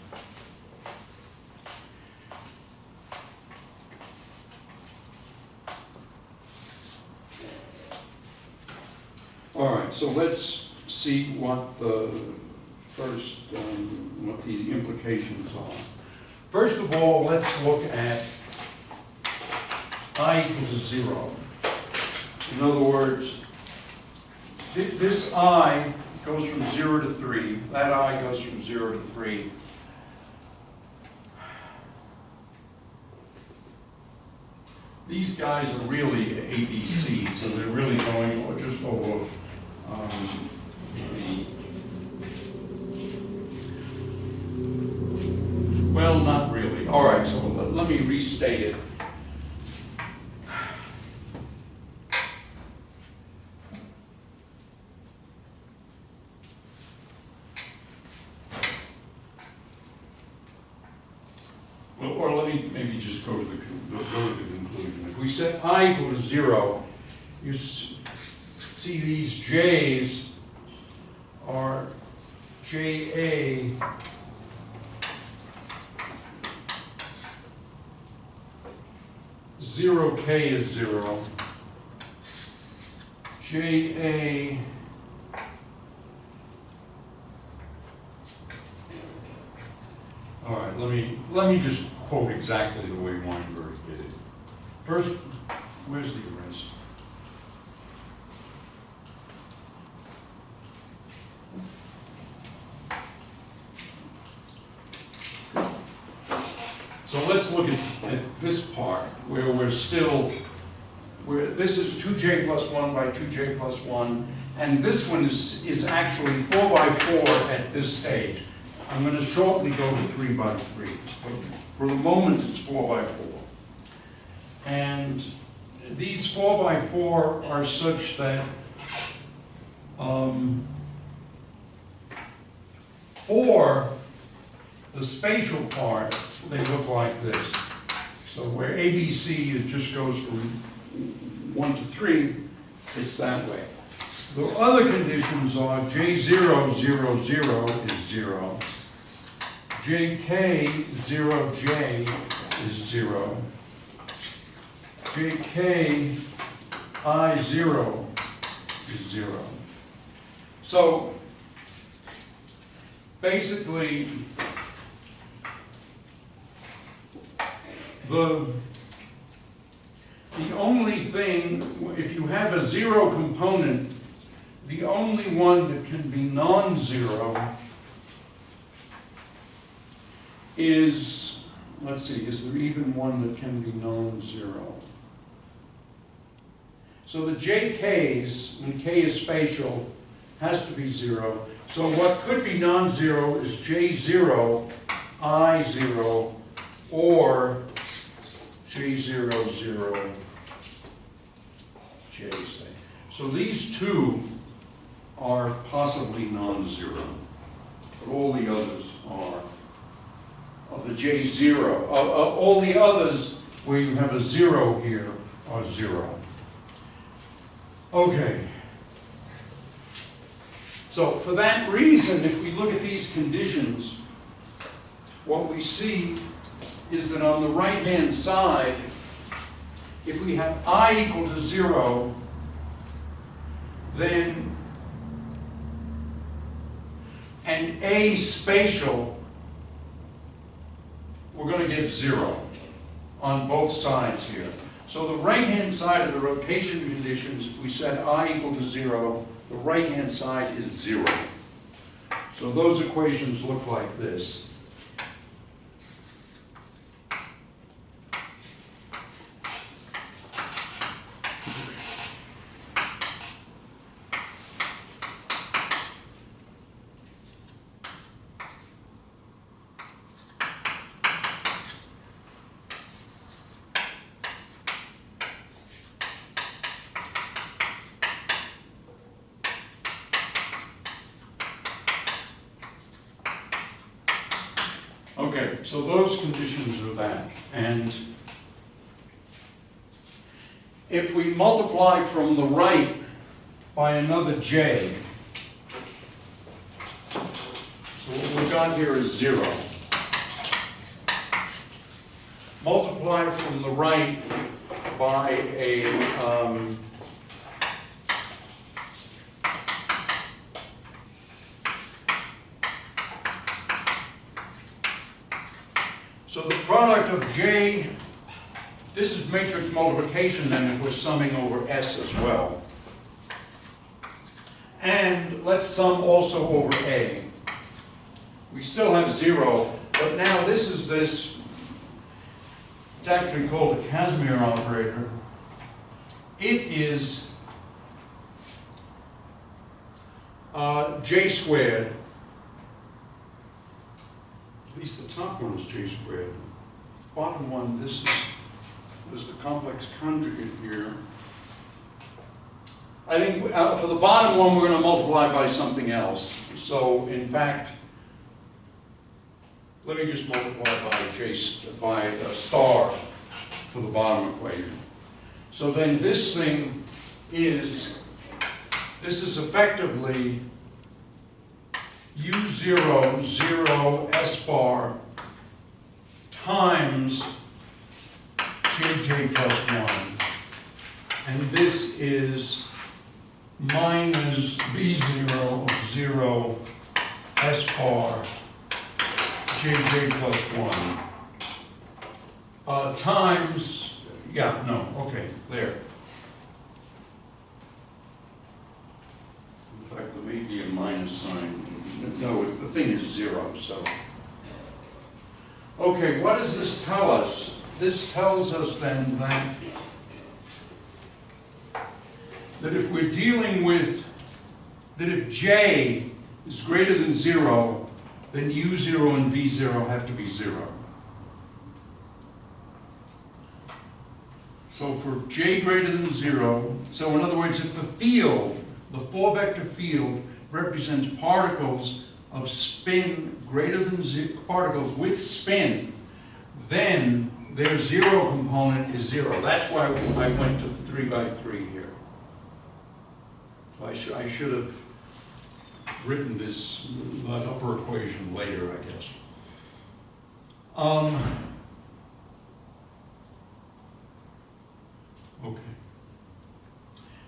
Speaker 1: All right, so let's see what the first, what the implications are. First of all, let's look at I equals 0. In other words, this I goes from 0 to 3, that I goes from 0 to 3. These guys are really ABC, so they're really going just over the, well, not really. All right, so let me restate it. Well, or let me maybe just go to the conclusion. If we set I equal to 0, you see these J's are JA zero K is 0. JA all right, let me just quote exactly the way Weinberg did it. First, where's the erase? So let's look at this part where we're still, where this is 2j plus 1 by 2j plus 1, and this one is actually 4 by 4 at this stage. I'm going to shortly go to 3 by 3, but for the moment it's 4 by 4. And these 4 by 4 are such that for the spatial part, they look like this. So where ABC just goes from 1 to 3, it's that way. The other conditions are J0, 0, 0 is 0. JK, 0J is 0. JK, I0 is 0. So basically, the only thing, if you have a 0 component, the only one that can be non-zero is, let's see, is there even one that can be non-zero? So the JKs, when K is spatial, has to be 0. So what could be non-zero is J0, I0, or J0, 0, J, say. So these two are possibly non-zero, but all the others are. Of the J0, all the others where you have a 0 here are 0. Okay. So for that reason, if we look at these conditions, what we see is that on the right-hand side, if we have I equal to 0, then and A spatial, we're going to get 0 on both sides here. So the right-hand side of the rotation conditions, if we set I equal to 0, the right-hand side is 0. So those equations look like this. Okay, so those conditions are that. And if we multiply from the right by another j, so what we've got here is 0. Multiply from the right by a so the product of j, This is matrix multiplication then if we're summing over S as well. And let's sum also over A. We still have 0, but now this is this, it's actually called a Casimir operator. It is J squared. At least the top one is J squared. Bottom one, this is the complex conjugate here. I think for the bottom one, we're going to multiply by something else. So, in fact, let me just multiply by a star for the bottom equation. So then this thing is, this is effectively U0, 0, S bar times JJ plus 1. And this is minus B0, 0, S bar, JJ plus 1. Times, yeah, no, okay, there. In fact, there may be a minus sign. No, the thing is 0, so. Okay, what does this tell us? This tells us then that if we're dealing with, that if J is greater than 0, then U0 and V0 have to be 0. So for J greater than 0, so in other words, if the field, the 4-vector field, represents particles of spin greater than 0, particles with spin, then their 0 component is 0. That's why I went to 3 by 3 here. So I should have written this upper equation later, I guess. Okay.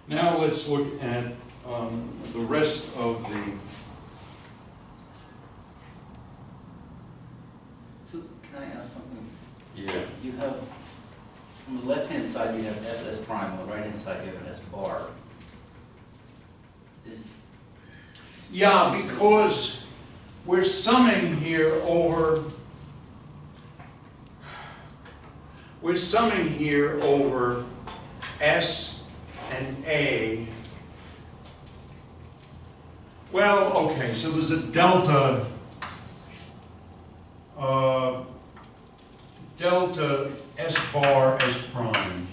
Speaker 1: Now let's look at the rest of the.
Speaker 8: So can I ask something?
Speaker 1: Yeah.
Speaker 8: You have, on the left-hand side, you have SS prime, on the right-hand side, you have an S bar.
Speaker 1: Yeah, because we're summing here over. We're summing here over S and A. Well, okay, so there's a delta. Delta S bar S prime.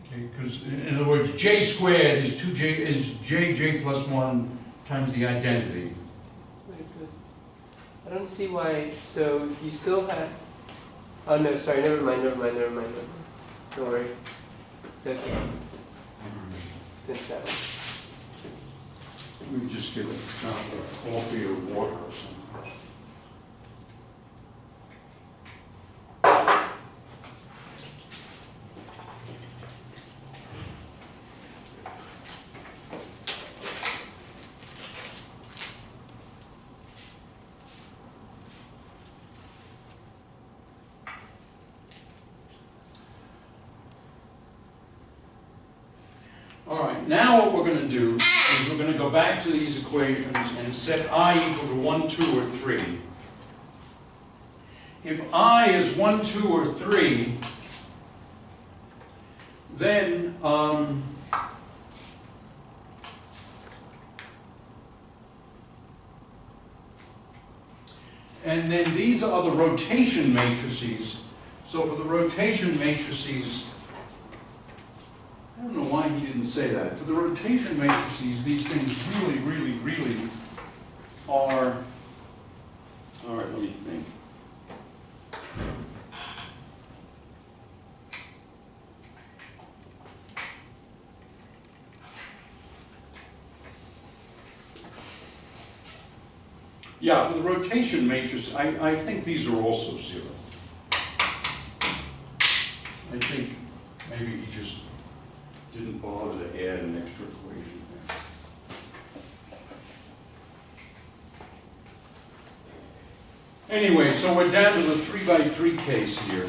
Speaker 1: Okay, because in other words, J squared is 2J is JJ plus 1 times the identity.
Speaker 4: Very good. I don't see why, so you still have, oh no, sorry, never mind. Don't worry. It's okay. It's been settled.
Speaker 1: Let me just get a coffee or water or something. All right, now what we're going to do is we're going to go back to these equations and set I equal to 1, 2, or 3. If I is 1, 2, or 3, then and then these are the rotation matrices. So for the rotation matrices, I don't know why he didn't say that. For the rotation matrices, these things really are, all right, let me think. Yeah, for the rotation matrix, I think these are also 0. I think maybe he just didn't bother to add an extra equation there. Anyway, so we're down to the 3 by 3 case here.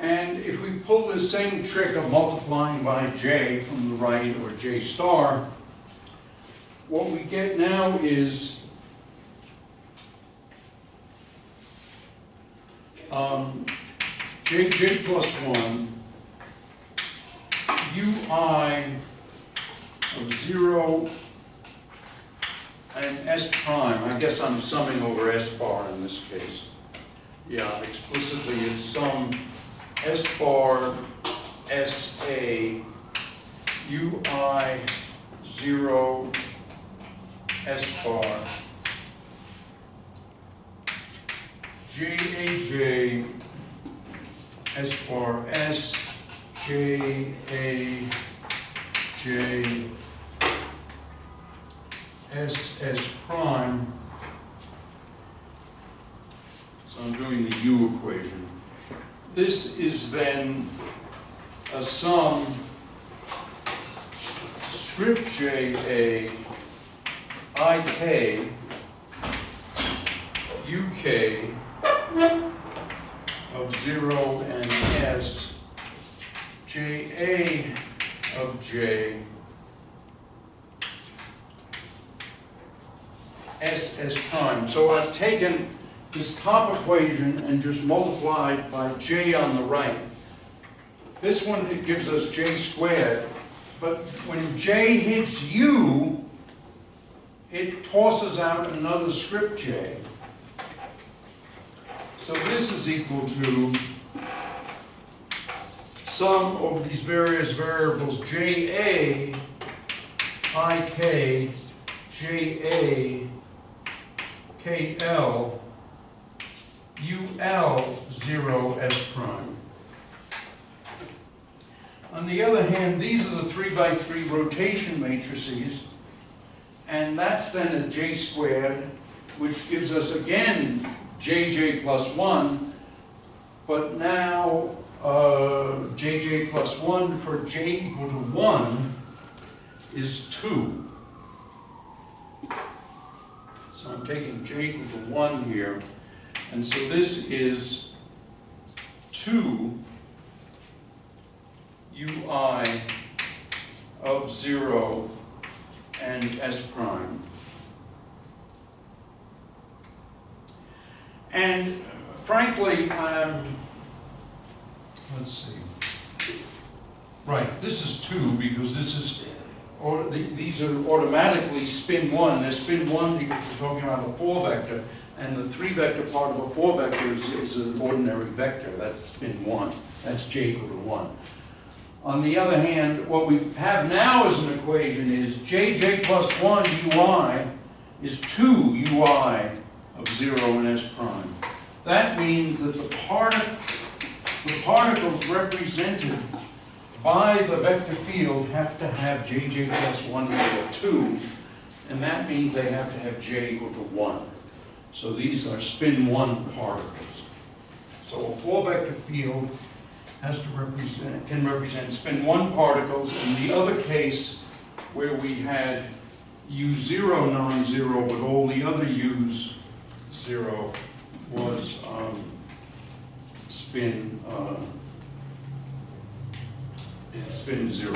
Speaker 1: And if we pull this same trick of multiplying by j from the right, or j star, what we get now is jj plus 1 ui of 0 and s prime. I guess I'm summing over s bar in this case. Yeah, explicitly it's sum s bar sa ui 0 s bar JAJ S bar S JAJ SS prime. So I'm doing the U equation. This is then a sum script JA IK UK of 0 and S, JA of J, SS prime. So I've taken this top equation and just multiplied by J on the right. This one, it gives us J squared, but when J hits U, it tosses out another script J. So this is equal to sum of these various variables JA, IK, JA, KL, UL, 0, S prime. On the other hand, these are the 3 by 3 rotation matrices, and that's then a J squared, which gives us again JJ plus 1, but now JJ plus 1 for J equal to 1 is 2. So I'm taking J equal to 1 here, and so this is 2 UI of 0 and S prime. And frankly, let's see. Right, this is 2 because this is, or these are automatically spin 1. They're spin 1 because we're talking about a 4 vector, and the 3 vector part of a 4 vector is an ordinary vector. That's spin 1. That's J equal to 1. On the other hand, what we have now as an equation is JJ plus 1 UI is 2 UI of 0 and S prime. That means that the particles represented by the vector field have to have JJ plus 1 equal to 2, and that means they have to have J equal to 1. So these are spin 1 particles. So a 4 vector field has to can represent spin 1 particles. In the other case, where we had U0 non-zero, but all the other U's 0, was spin 0.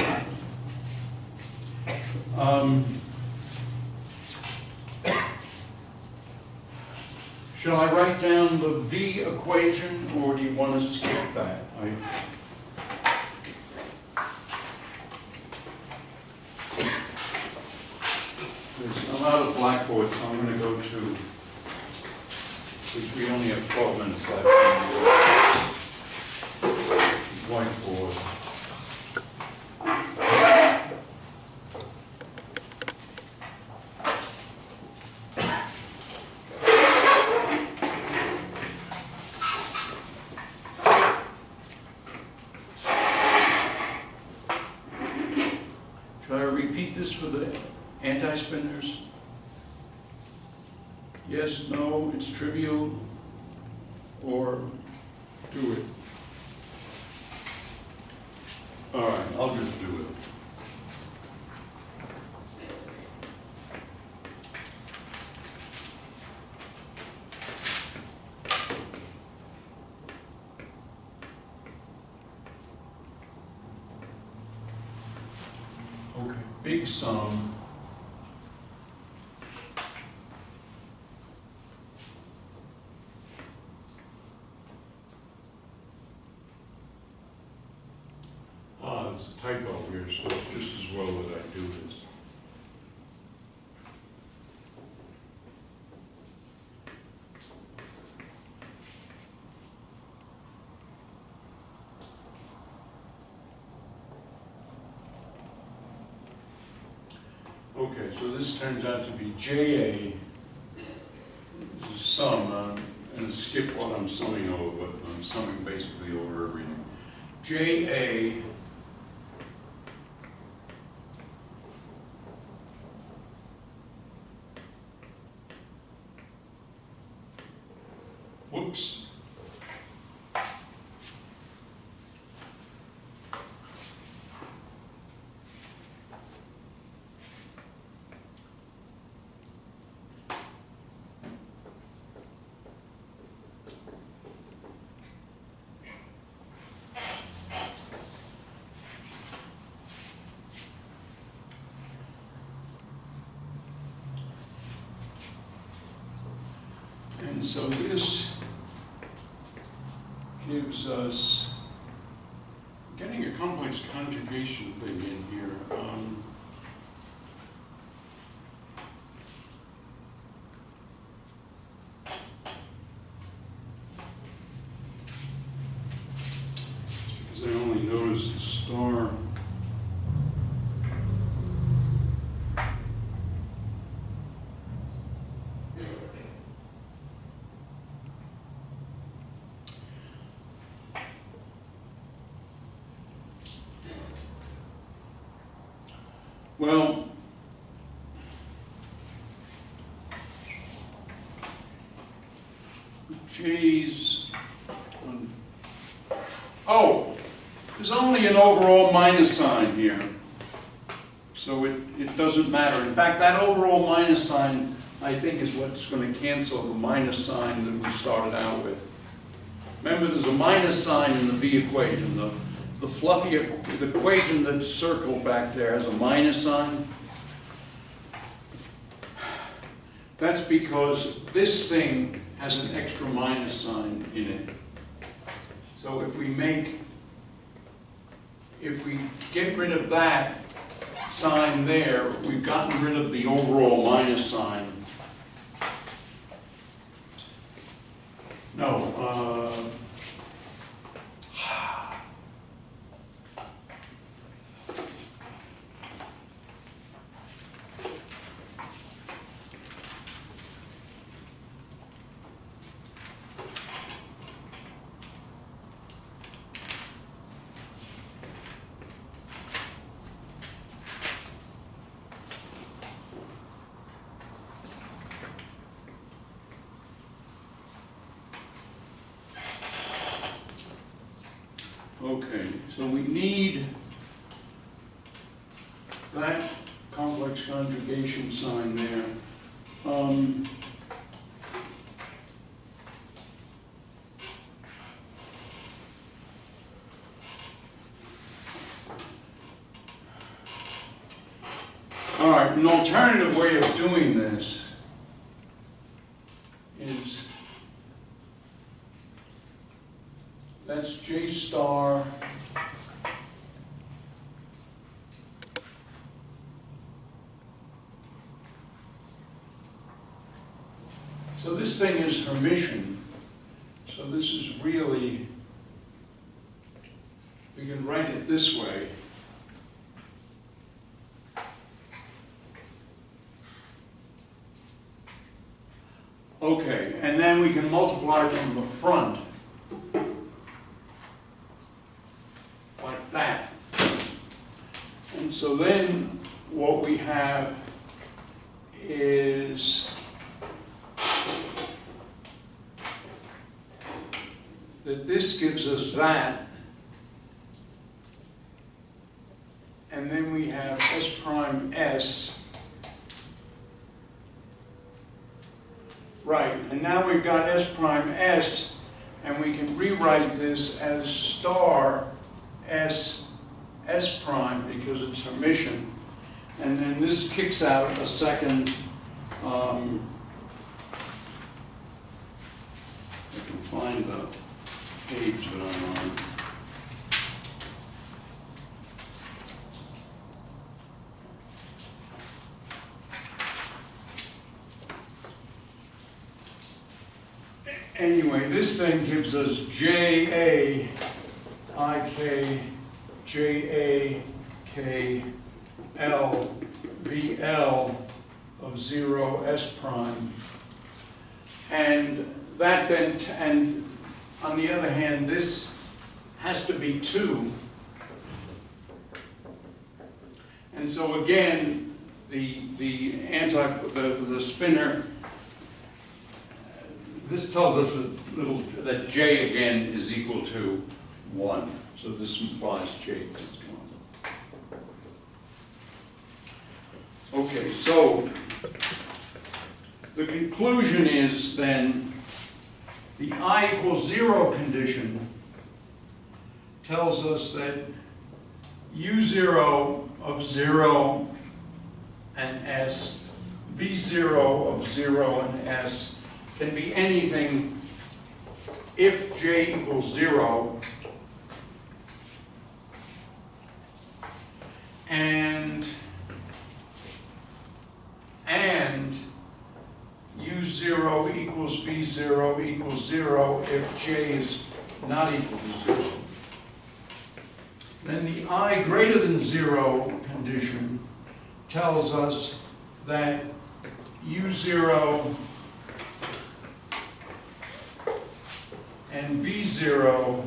Speaker 1: Shall I write down the V equation, or do you want to skip that? I'm out of Blackboard, so I'm going to go to, which we only have 12 minutes left, whiteboard. Should I repeat this for the anti-spinners? Yes, no, it's trivial. or do it? All right, I'll just do it. Okay, big sum. There's a typo here, so it's just as well that I do this. Okay, so this turns out to be JA, this is sum, and skip what I'm summing over, but I'm summing basically over everything. JA whoops. And so this gives us, getting a complex conjugation thing in here. Because I only noticed the star. Well, J's, oh, there's only an overall minus sign here. So it doesn't matter. In fact, that overall minus sign, I think, is what's going to cancel the minus sign that we started out with. Remember, there's a minus sign in the V equation. The fluffy, the equation that's circled back there has a minus sign. That's because this thing has an extra minus sign in it. So if we get rid of that sign there, we've gotten rid of the overall minus sign. No, okay, so we need that complex conjugation sign there. All right, an alternative way of doing this is that's J star so this thing is Hermitian. So this is really, we can write it this way. Okay, and then we can multiply from the front. Like that. And so then what we have is that this gives us that. And then we have S prime S. Right, and now we've got S prime S, and we can rewrite this as star S S prime because it's Hermitian. And then this kicks out a second, I can find the page that I'm on. Anyway, this then gives us JA, IK, JA, K, L, VL of 0 S prime. And that then, and on the other hand, this has to be 2. And so again, the spinor, this tells us that J again is equal to 1. So this implies J equals 1. Okay, so the conclusion is then the I equals 0 condition tells us that U0 of 0 and S, V0 of 0 and S can be anything if J equals 0 and U0 equals V0 equals 0 if J is not equal to 0. Then the I greater than 0 condition tells us that U0 and V0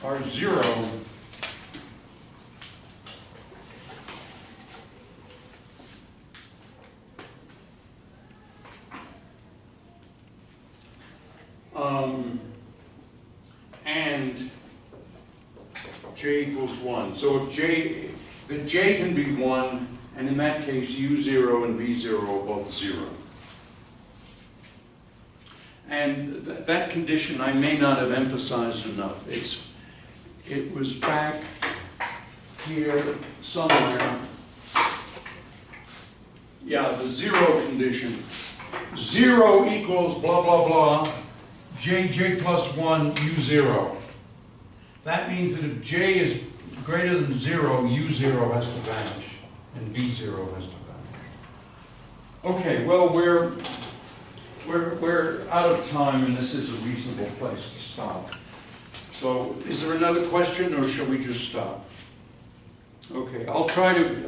Speaker 1: are 0 and J equals 1. So if the J can be 1, and in that case U0 and V0 are both 0. And that condition I may not have emphasized enough. It was back here somewhere. Yeah, the 0 condition. 0 equals blah, blah, blah, J plus 1, U0. That means that if J is greater than 0, U0 has to vanish, and V0 has to vanish. Okay, well, we're out of time, and this is a reasonable place to stop. So, is there another question, or shall we just stop? Okay, I'll try to